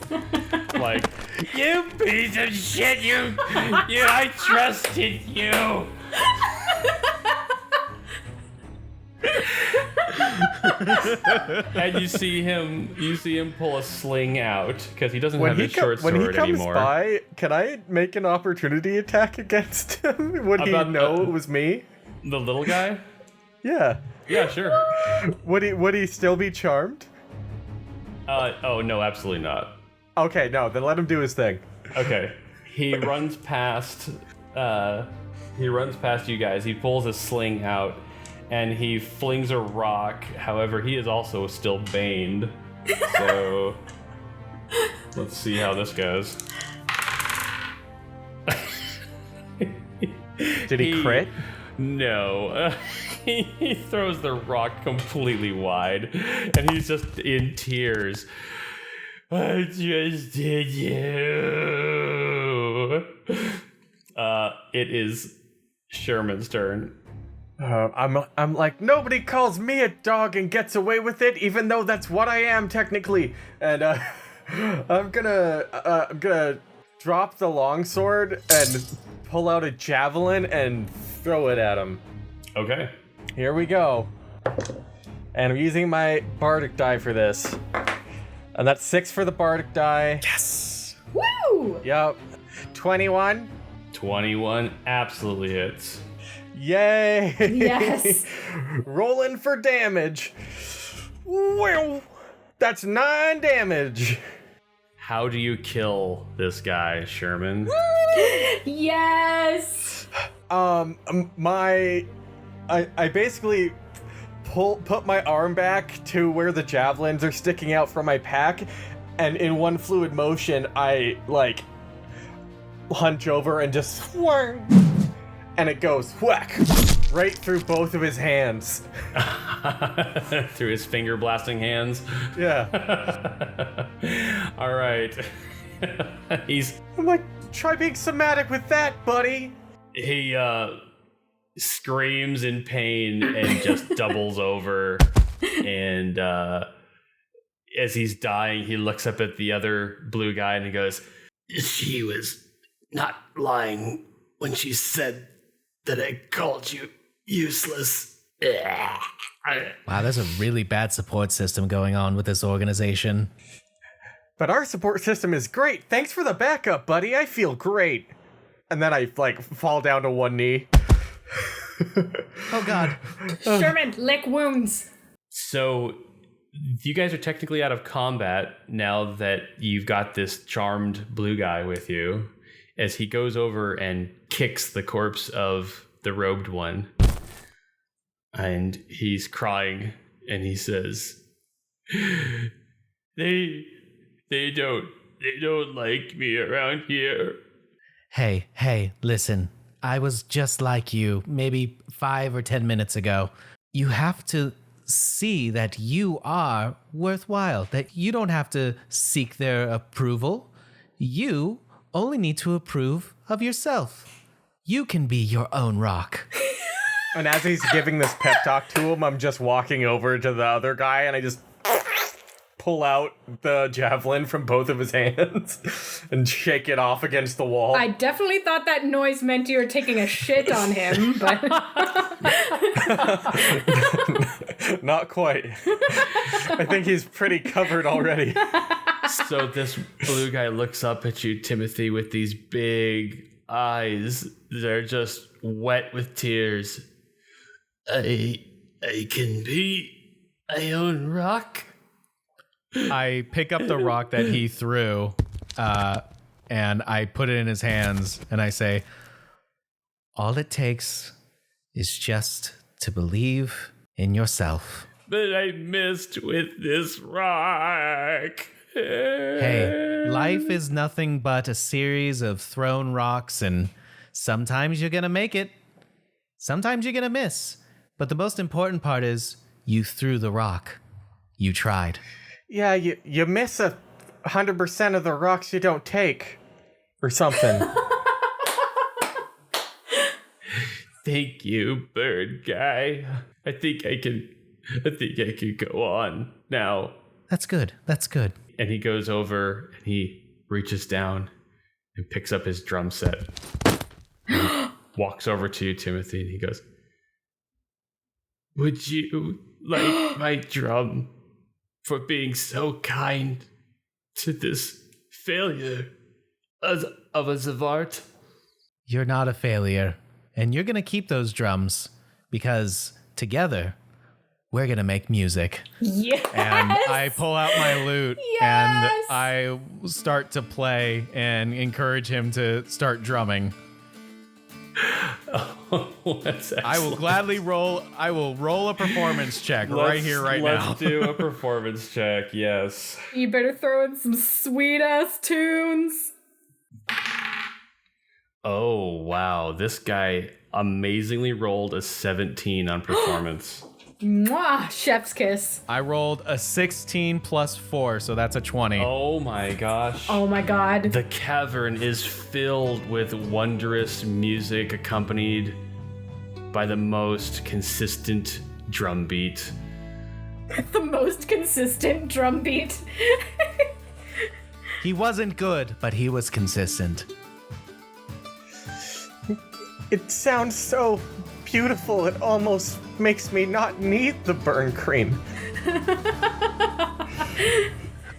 Like, you piece of shit, I trusted you. And you see him pull a sling out because he doesn't have his short sword anymore. When he comes by, can I make an opportunity attack against him? Would he know it was me? The little guy? Yeah. Yeah, sure. Would he still be charmed? Oh no, absolutely not. Okay, no, then let him do his thing. Okay. He runs past you guys. He pulls a sling out and he flings a rock. However, he is also still baned. So let's see how this goes. Did he crit? No. He throws the rock completely wide and he's just in tears. I trusted you. It is Sherman's turn. I'm like, nobody calls me a dog and gets away with it, even though that's what I am technically. And I'm gonna drop the longsword and pull out a javelin and throw it at him. Okay. Here we go. And I'm using my bardic die for this. And that's 6 for the bardic die. Yes. Woo! Yep. 21. 21 absolutely hits. Yay! Yes. Rolling for damage. Well, that's 9 damage. How do you kill this guy, Sherman? Yes. I basically put my arm back to where the javelins are sticking out from my pack, and in one fluid motion, I like hunch over and just swing, and it goes whack right through both of his hands. Through his finger blasting hands. Yeah. All right. I'm like, try being somatic with that, buddy. He screams in pain and just doubles over, and as he's dying, he looks up at the other blue guy and he goes, "She was not lying when she said that I called you useless." Wow, there's a really bad support system going on with this organization. But our support system is great. Thanks for the backup, buddy. I feel great. And then I like fall down to one knee. Oh God. Sherman, lick wounds. So you guys are technically out of combat now that you've got this charmed blue guy with you, as he goes over and kicks the corpse of the robed one. And he's crying, and he says, They don't like me around here. Hey, listen. I was just like you, maybe 5 or 10 minutes ago. You have to see that you are worthwhile, that you don't have to seek their approval. You only need to approve of yourself. You can be your own rock. And as he's giving this pep talk to him, I'm just walking over to the other guy and I just pull out the javelin from both of his hands and shake it off against the wall. I definitely thought that noise meant you were taking a shit on him, but Not quite. I think he's pretty covered already. So this blue guy looks up at you, Timothy, with these big eyes. They're just wet with tears. I can be my own rock. I pick up the rock that he threw, and I put it in his hands, and I say, all it takes is just to believe in yourself. But I missed with this rock. Hey, life is nothing but a series of thrown rocks, and sometimes you're gonna make it, sometimes you're gonna miss. But the most important part is you threw the rock. You tried. Yeah, you miss 100% of the rocks you don't take, or something. Thank you, bird guy. I think I can go on now. That's good. And he goes over and he reaches down and picks up his drum set. And walks over to you, Timothy, and he goes, "Would you like my drum for being so kind to this failure of a Zavart?" You're not a failure, and you're gonna keep those drums because together we're gonna make music. yes. And I pull out my lute Yes! and I start to play and encourage him to start drumming. That's I will gladly roll. I will roll a performance check right here, right now. Let's do a performance check, yes. You better throw in some sweet ass tunes. Oh, wow. This guy amazingly rolled a 17 on performance. Mwah! Chef's kiss. I rolled a 16 plus 4, so that's a 20. Oh my gosh. Oh my god. The cavern is filled with wondrous music accompanied by the most consistent drum beat. The most consistent drum beat. He wasn't good, but he was consistent. It sounds so beautiful, it almost makes me not need the burn cream.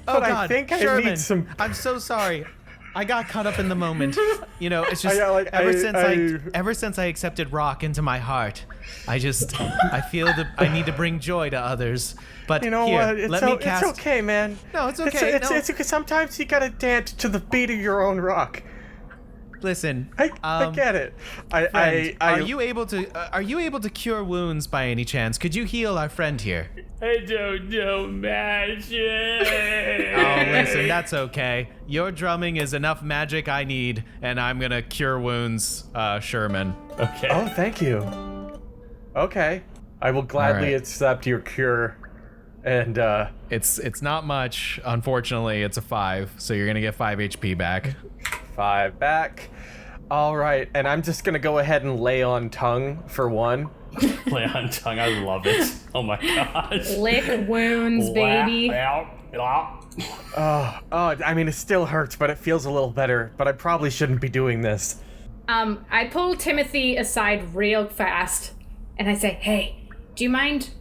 Oh But I God, think I Sherman, need some- I'm so sorry. I got caught up in the moment. You know, it's just I- ever since I accepted rock into my heart, I feel that I need to bring joy to others. But You know here, what? let me cast. It's okay, man. No, it's okay. It's okay. Sometimes you gotta dance to the beat of your own rock. Listen, I get it. friend, are you able to cure wounds by any chance? Could you heal our friend here? I don't know magic. Oh, listen, that's okay. Your drumming is enough magic I need, and I'm gonna cure wounds, Sherman. Okay. Oh, thank you. Okay, I will gladly All right. accept your cure. And It's not much, unfortunately. It's a 5, so you're gonna get 5 HP back. 5 back. All right, and I'm just gonna go ahead and lay on tongue for 1. Play on tongue. I love it. Oh my gosh. Lick wounds, baby. Oh, I mean, it still hurts, but it feels a little better. But I probably shouldn't be doing this. I pull Timothy aside real fast, and I say, "Hey, do you mind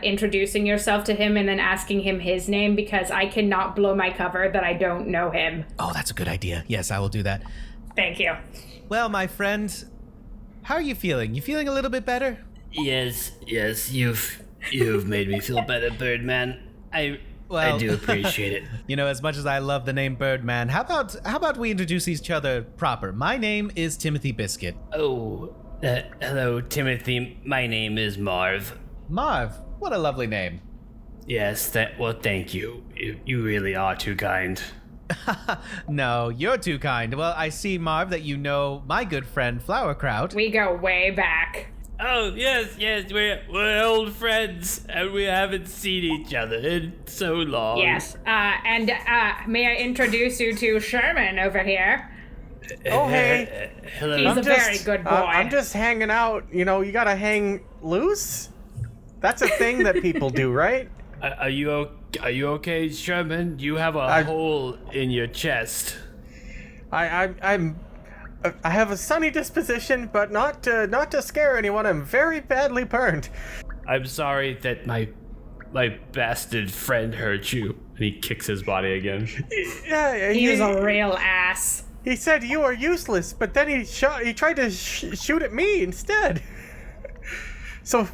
introducing yourself to him and then asking him his name, because I cannot blow my cover that I don't know him." Oh, that's a good idea. Yes, I will do that. Thank you. Well, my friend, how are you feeling? You feeling a little bit better? Yes, you've made me feel better, Birdman. I Well- do appreciate it. You know, as much as I love the name Birdman, how about we introduce each other proper? My name is Timothy Biscuit. Oh, hello, Timothy. My name is Marv. Marv, what a lovely name. Yes, thank you. You really are too kind. No, you're too kind. Well, I see, Marv, that you know my good friend Flowerkraut. We go way back. Oh, yes, we're old friends, and we haven't seen each other in so long. Yes. And may I introduce you to Sherman over here? Oh, hey. Hello. He's a very good boy. I'm just hanging out. You know, you gotta hang loose. That's a thing that people do, right? Are you okay, Sherman? You have a hole in your chest. I have a sunny disposition, but not to scare anyone. I'm very badly burned. I'm sorry that my bastard friend hurt you. And he kicks his body again. Yeah, He was a real ass. he said you are useless, but then he tried to shoot at me instead. So,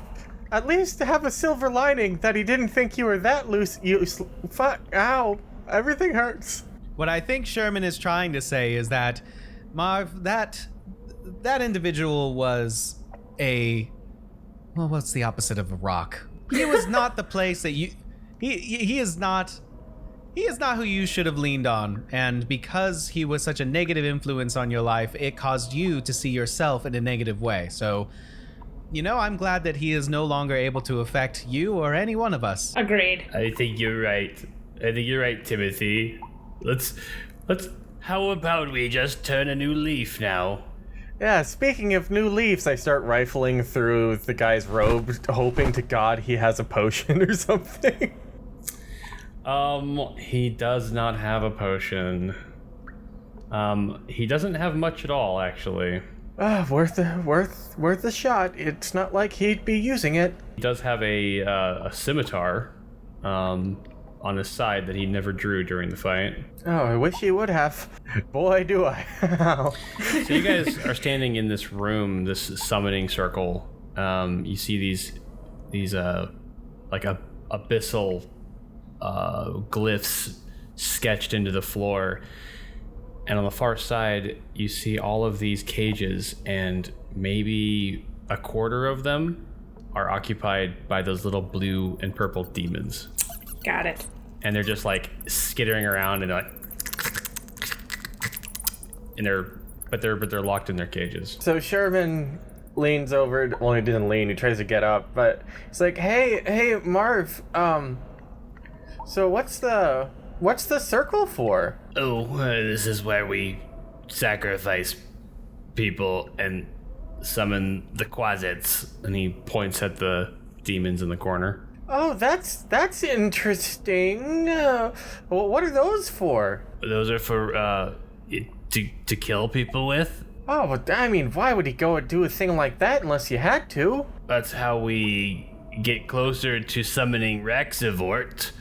at least have a silver lining that he didn't think you were that fuck, ow, everything hurts. What I think Sherman is trying to say is that, Marv, that individual was well, what's the opposite of a rock? He was not the place that you... He is not who you should have leaned on, and because he was such a negative influence on your life, it caused you to see yourself in a negative way. So, you know, I'm glad that he is no longer able to affect you or any one of us. Agreed. I think you're right. Timothy. How about we just turn a new leaf now? Yeah, speaking of new leaves, I start rifling through the guy's robe, hoping to God he has a potion or something. He does not have a potion. He doesn't have much at all, actually. Worth a shot. It's not like he'd be using it. He does have a scimitar, on his side that he never drew during the fight. Oh, I wish he would have. Boy, do I. So you guys are standing in this room, this summoning circle. You see these like abyssal glyphs sketched into the floor. And on the far side, you see all of these cages, and maybe a quarter of them are occupied by those little blue and purple demons. Got it. And they're just like skittering around and they're locked in their cages. So Sherman leans over. Well, he didn't lean. He tries to get up, but he's like, "Hey, Marv. So what's the circle for?" Oh, this is where we sacrifice people and summon the quasits. And he points at the demons in the corner. Oh, that's interesting. Well, what are those for? Those are for to kill people with. Oh, but I mean, why would he go and do a thing like that unless you had to? That's how we get closer to summoning Rexivort.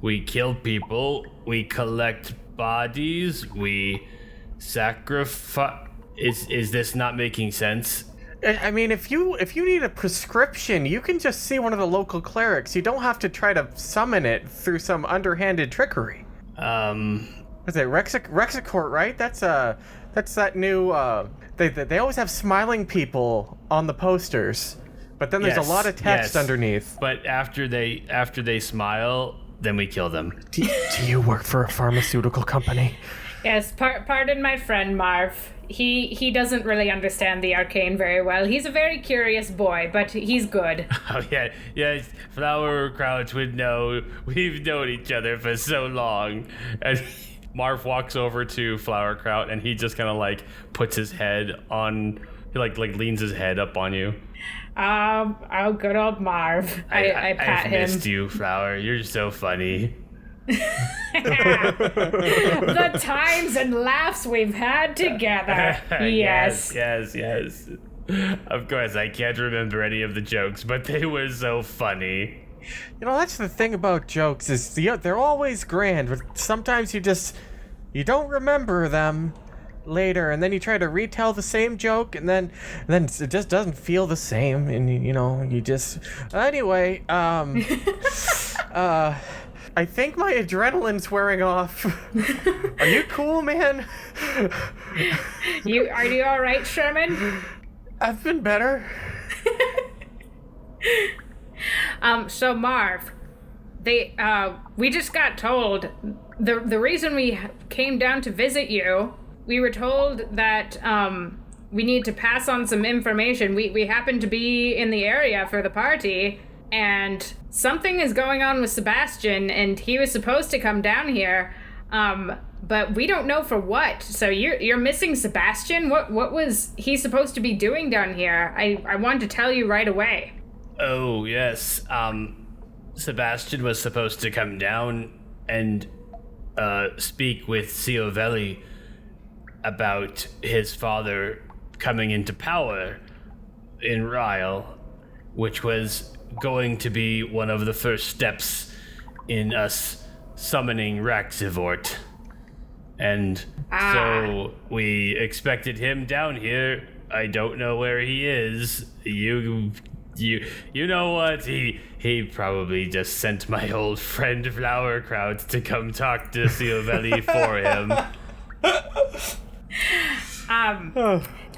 We kill people, we collect bodies, we sacrifice. Is this not making sense? I mean, if you need a prescription, you can just see one of the local clerics. You don't have to try to summon it through some underhanded trickery. Is it Rexicort, right? That's that new. They always have smiling people on the posters, but then there's a lot of text underneath. But after they smile, then we kill them. Do you work for a pharmaceutical company? Yes, pardon my friend Marv. He doesn't really understand the arcane very well. He's a very curious boy, but he's good. Oh yeah, Flowerkraut would know. We've known each other for so long. And Marv walks over to Flowerkraut, and he just kind of like puts his head on. He like leans his head up on you. Oh, good old Marv. I pat him. I've missed you, Flower. You're so funny. The times and laughs we've had together. Yes. Yes. Of course, I can't remember any of the jokes, but they were so funny. You know, that's the thing about jokes is they're always grand, but sometimes you don't remember them later, and then you try to retell the same joke, and then it just doesn't feel the same, and you just anyway. I think my adrenaline's wearing off. Are you cool, man? Are you all right, Sherman? I've been better. So Marv, we just got told the reason we came down to visit you. We were told that we need to pass on some information. We happen to be in the area for the party, and something is going on with Sebastian, and he was supposed to come down here, but we don't know for what. So you're missing Sebastian? What was he supposed to be doing down here? I wanted to tell you right away. Oh, yes. Sebastian was supposed to come down and speak with Ciovelli about his father coming into power in Ryle, which was going to be one of the first steps in us summoning Rexivort. And so we expected him down here. I don't know where he is. You know what? He probably just sent my old friend Flowerkraut to come talk to Ciovelli for him.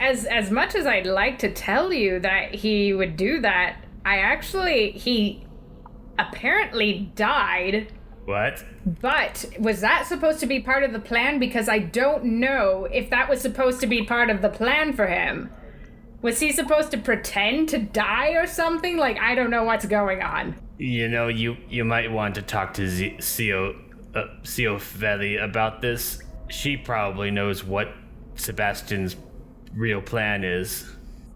As much as I'd like to tell you that he would do that, he apparently died. What? But was that supposed to be part of the plan? Because I don't know if that was supposed to be part of the plan for him. Was he supposed to pretend to die or something? Like, I don't know what's going on. You might want to talk to Ciovelli about this. She probably knows what Sebastian's real plan is.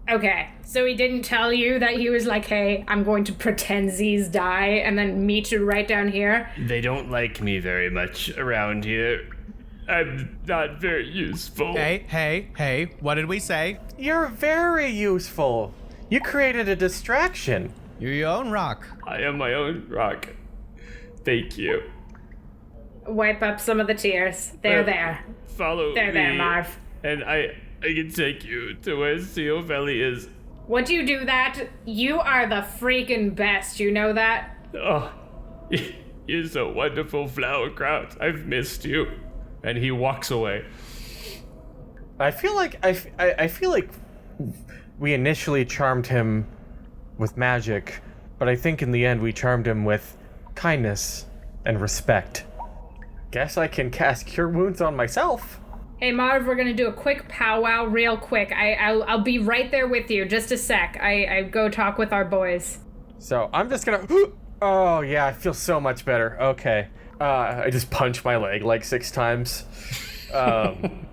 Okay, so he didn't tell you that he was like, hey, I'm going to pretend Z's die and then meet you right down here? They don't like me very much around here. I'm not very useful. Hey, what did we say? You're very useful. You created a distraction. You're your own rock. I am my own rock. Thank you. Wipe up some of the tears. They're there. Follow They're me. there, Marv. And I can take you to where Ciovelli is. Would you do that? You are the freaking best, you know that? Oh, you're so wonderful, Flowerkraut. I've missed you. And he walks away. I feel like we initially charmed him with magic, but I think in the end we charmed him with kindness and respect. Guess I can cast Cure Wounds on myself. Hey Marv, we're gonna do a quick powwow real quick. I'll be right there with you. Just a sec. I go talk with our boys. So I'm just gonna... Oh yeah, I feel so much better. Okay. I just punched my leg like 6 times.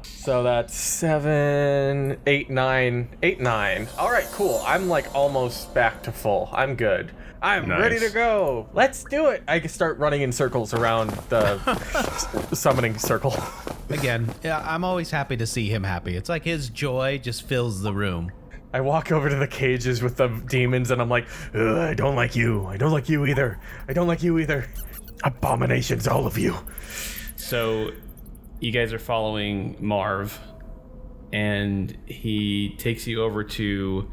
So that's 7, 8, 9. 8, 9. All right, cool. I'm like almost back to full. I'm good. I'm Nice. ready to go. Let's do it. I can start running in circles around the summoning circle. Again, yeah, I'm always happy to see him happy. It's like his joy just fills the room. I walk over to the cages with the demons and I'm like, I don't like you. I don't like you either. I don't like you either. Abominations, all of you. So you guys are following Marv, and he takes you over to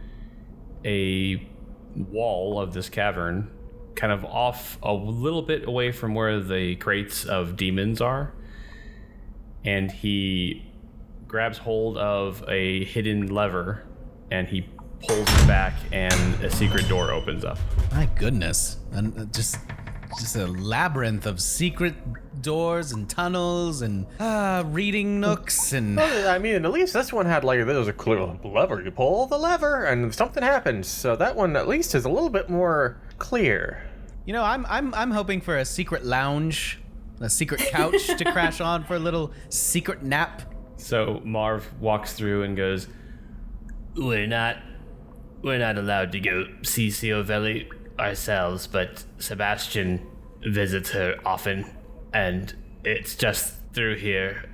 a wall of this cavern, kind of off a little bit away from where the crates of demons are. And he grabs hold of a hidden lever, and he pulls it back, and a secret door opens up. My goodness. And just a labyrinth of secret doors and tunnels and reading nooks and... Well, I mean, at least this one had like, there was a clear lever. You pull the lever and something happens. So that one at least is a little bit more clear. You know, I'm hoping for a secret lounge, a secret couch to crash on for a little secret nap. So Marv walks through and goes, We're not allowed to go see Ciovelli ourselves, but Sebastian visits her often, and it's just through here.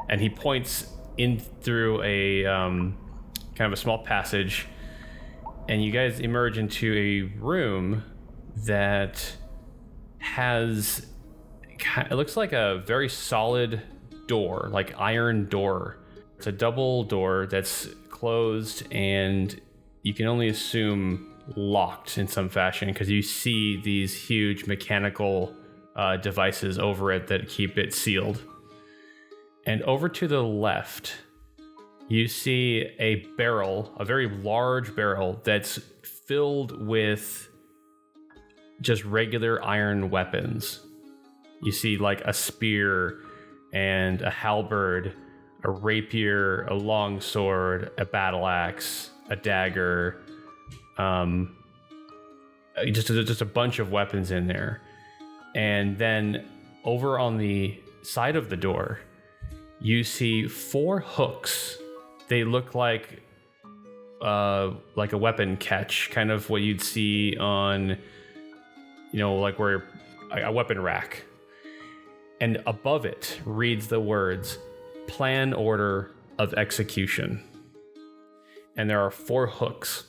and he points in through a kind of a small passage, and you guys emerge into a room that has, it looks like a very solid door, like iron door. It's a double door that's closed, and you can only assume locked in some fashion because you see these huge mechanical devices over it that keep it sealed. And over to the left, you see a barrel, a very large barrel that's filled with just regular iron weapons. You see like a spear and a halberd, a rapier, a longsword, a battle axe, a dagger, just a bunch of weapons in there. And then over on the side of the door, you see 4 hooks. They look like a weapon catch, kind of what you'd see on, like where a weapon rack. And above it reads the words, Plan Order of Execution. And there are 4 hooks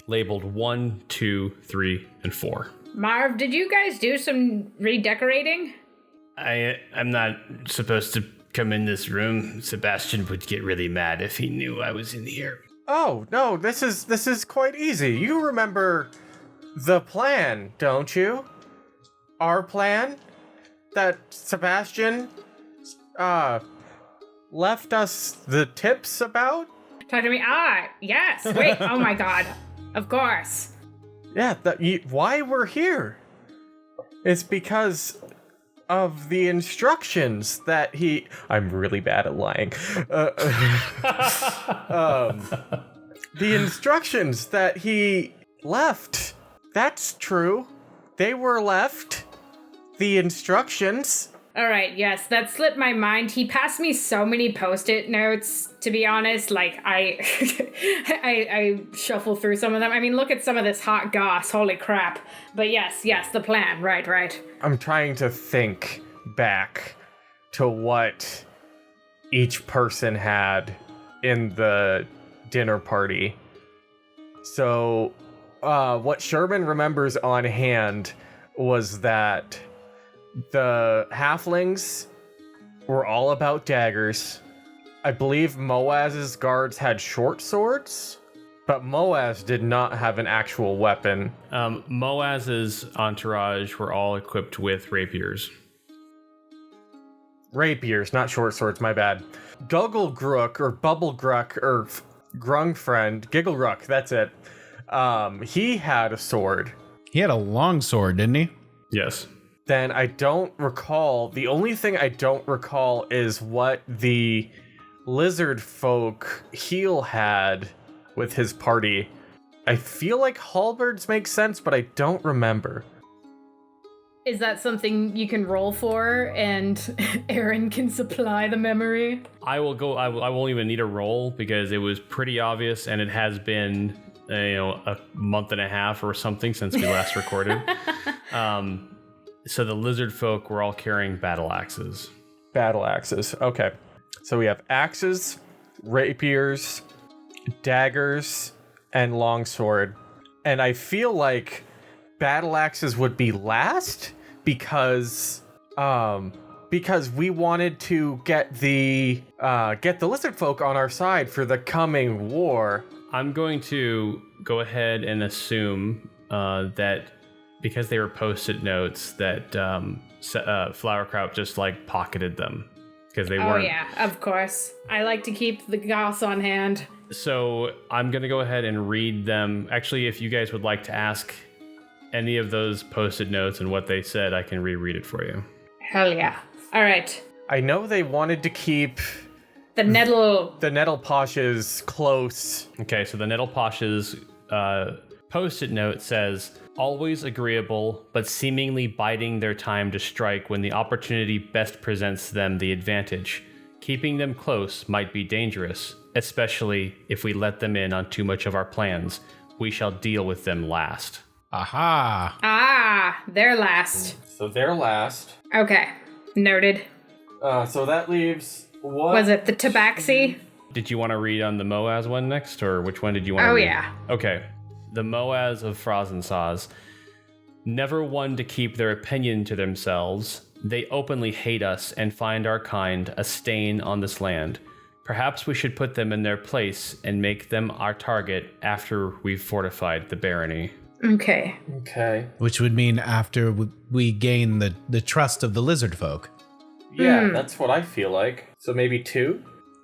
labeled 1, 2, 3, and 4. Marv, did you guys do some redecorating? I'm not supposed to come in this room. Sebastian would get really mad if he knew I was in here. Oh, no, this is quite easy. You remember the plan, don't you? Our plan that Sebastian left us the tips about? Talk to me. Yes. Wait. Oh my God. Of course. Yeah, why we're here. It's because of the instructions that I'm really bad at lying. The instructions that he left. That's true. They were left. The instructions. All right, yes, that slipped my mind. He passed me so many Post-it notes, to be honest. Like, I shuffle through some of them. I mean, look at some of this hot goss. Holy crap. But yes, the plan. Right. I'm trying to think back to what each person had in the dinner party. So, what Sherman remembers on hand was that the halflings were all about daggers. I believe Moaz's guards had short swords, but Moaz did not have an actual weapon. Moaz's entourage were all equipped with rapiers. Rapiers, not short swords, my bad. Gugglegruck or Bubblegruck or Grungfriend, Giggleruck, that's it. He had a sword. He had a long sword, didn't he? Yes. Then I don't recall. The only thing I don't recall is what the lizard folk heel had with his party. I feel like halberds make sense, but I don't remember. Is that something you can roll for and Aaron can supply the memory? I won't even need a roll because it was pretty obvious, and it has been a month and a half or something since we last recorded. So the lizard folk were all carrying battle axes. Battle axes. Okay. So we have axes, rapiers, daggers, and longsword. And I feel like battle axes would be last because we wanted to get the lizard folk on our side for the coming war. I'm going to go ahead and assume that because they were post-it notes that Flowerkraut just like pocketed them because they weren't. Oh yeah, of course. I like to keep the goss on hand. So I'm going to go ahead and read them. Actually, if you guys would like to ask any of those post-it notes and what they said, I can reread it for you. Hell yeah. All right. I know they wanted to keep The nettle poshes close. Okay, so the Nettle Posh's post-it note says, always agreeable, but seemingly biding their time to strike when the opportunity best presents them the advantage. Keeping them close might be dangerous, especially if we let them in on too much of our plans. We shall deal with them last. Aha. Ah, they're last. So they're last. Okay. Noted. So that leaves what? Was it the tabaxi? Did you want to read on the Moaz one next, or which one did you want to Oh, read? yeah. Okay. The Moaz of Frozensaws. Never one to keep their opinion to themselves, they openly hate us and find our kind a stain on this land. Perhaps we should put them in their place and make them our target after we've fortified the barony. Okay. Okay. Which would mean after we gain the trust of the lizard folk. Yeah, that's what I feel like. So maybe 2?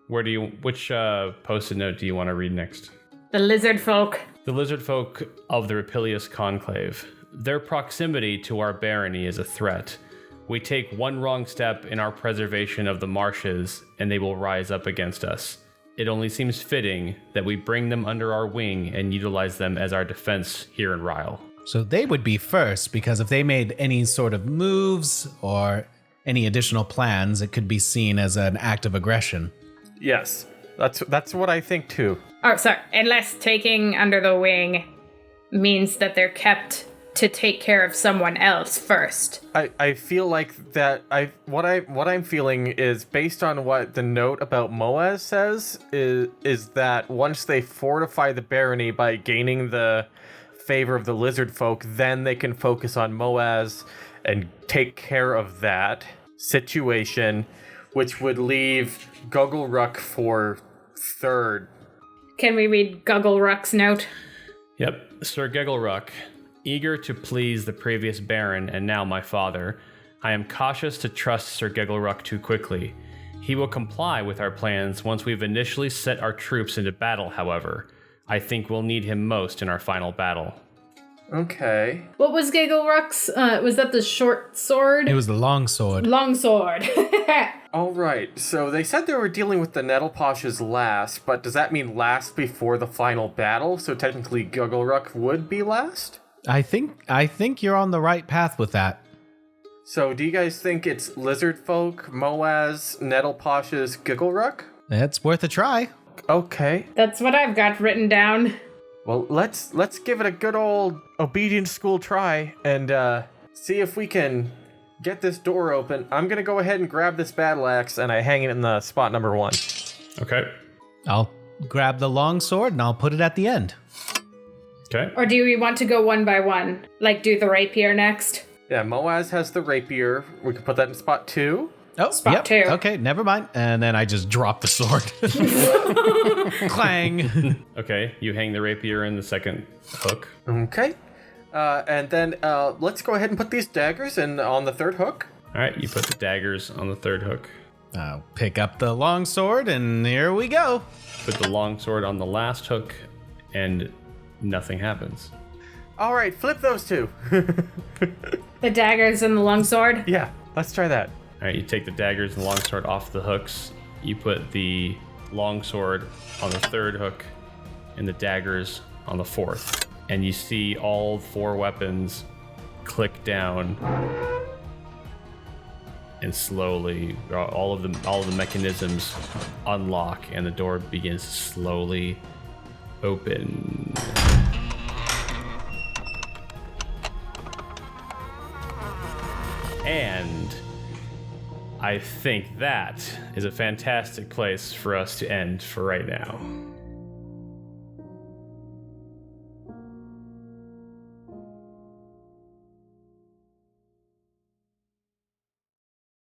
Which post-it note do you want to read next? The lizard folk. The lizard folk of the Rapilius Conclave. Their proximity to our barony is a threat. We take one wrong step in our preservation of the marshes, and they will rise up against us. It only seems fitting that we bring them under our wing and utilize them as our defense here in Ryle. So they would be first, because if they made any sort of moves or any additional plans, it could be seen as an act of aggression. Yes. That's what I think too. Oh, sorry. Unless taking under the wing means that they're kept to take care of someone else first. I feel like that what I'm feeling is based on what the note about Moaz says is that once they fortify the barony by gaining the favor of the lizard folk, then they can focus on Moaz and take care of that situation, which would leave Guggleruck for third. Can we read Guggleruck's note? Yep, Sir Geggleruck, eager to please the previous Baron and now my father, I am cautious to trust Sir Geggleruck too quickly. He will comply with our plans once we've initially set our troops into battle, however. I think we'll need him most in our final battle. Okay. What was Guggleruck's? Was that the short sword? It was the long sword. Long sword. All right. So they said they were dealing with the Nettle Poshes last, but does that mean last before the final battle? So technically Guggleruck would be last? I think you're on the right path with that. So do you guys think it's Lizard Folk, Moaz, Nettle Poshes, Guggleruck? It's worth a try. Okay. That's what I've got written down. Well, let's give it a good old obedient school try and see if we can get this door open. I'm gonna go ahead and grab this battle axe and I hang it in the spot number 1. Okay. I'll grab the long sword and I'll put it at the end. Okay. Or do we want to go one by one? Like do the rapier next? Yeah, Moaz has the rapier. We can put that in spot 2. Oh, Spot 2. Okay, never mind. And then I just drop the sword. Clang. Okay, you hang the rapier in the second hook. Okay. And then let's go ahead and put these daggers in on the third hook. All right, you put the daggers on the third hook. I'll pick up the long sword and here we go. Put the long sword on the last hook, and nothing happens. All right, flip those 2. The daggers and the long sword? Yeah, let's try that. All right, you take the daggers and the longsword off the hooks. You put the longsword on the third hook and the daggers on the fourth. And you see all 4 weapons click down. And slowly, all of the mechanisms unlock and the door begins to slowly open. And I think that is a fantastic place for us to end for right now.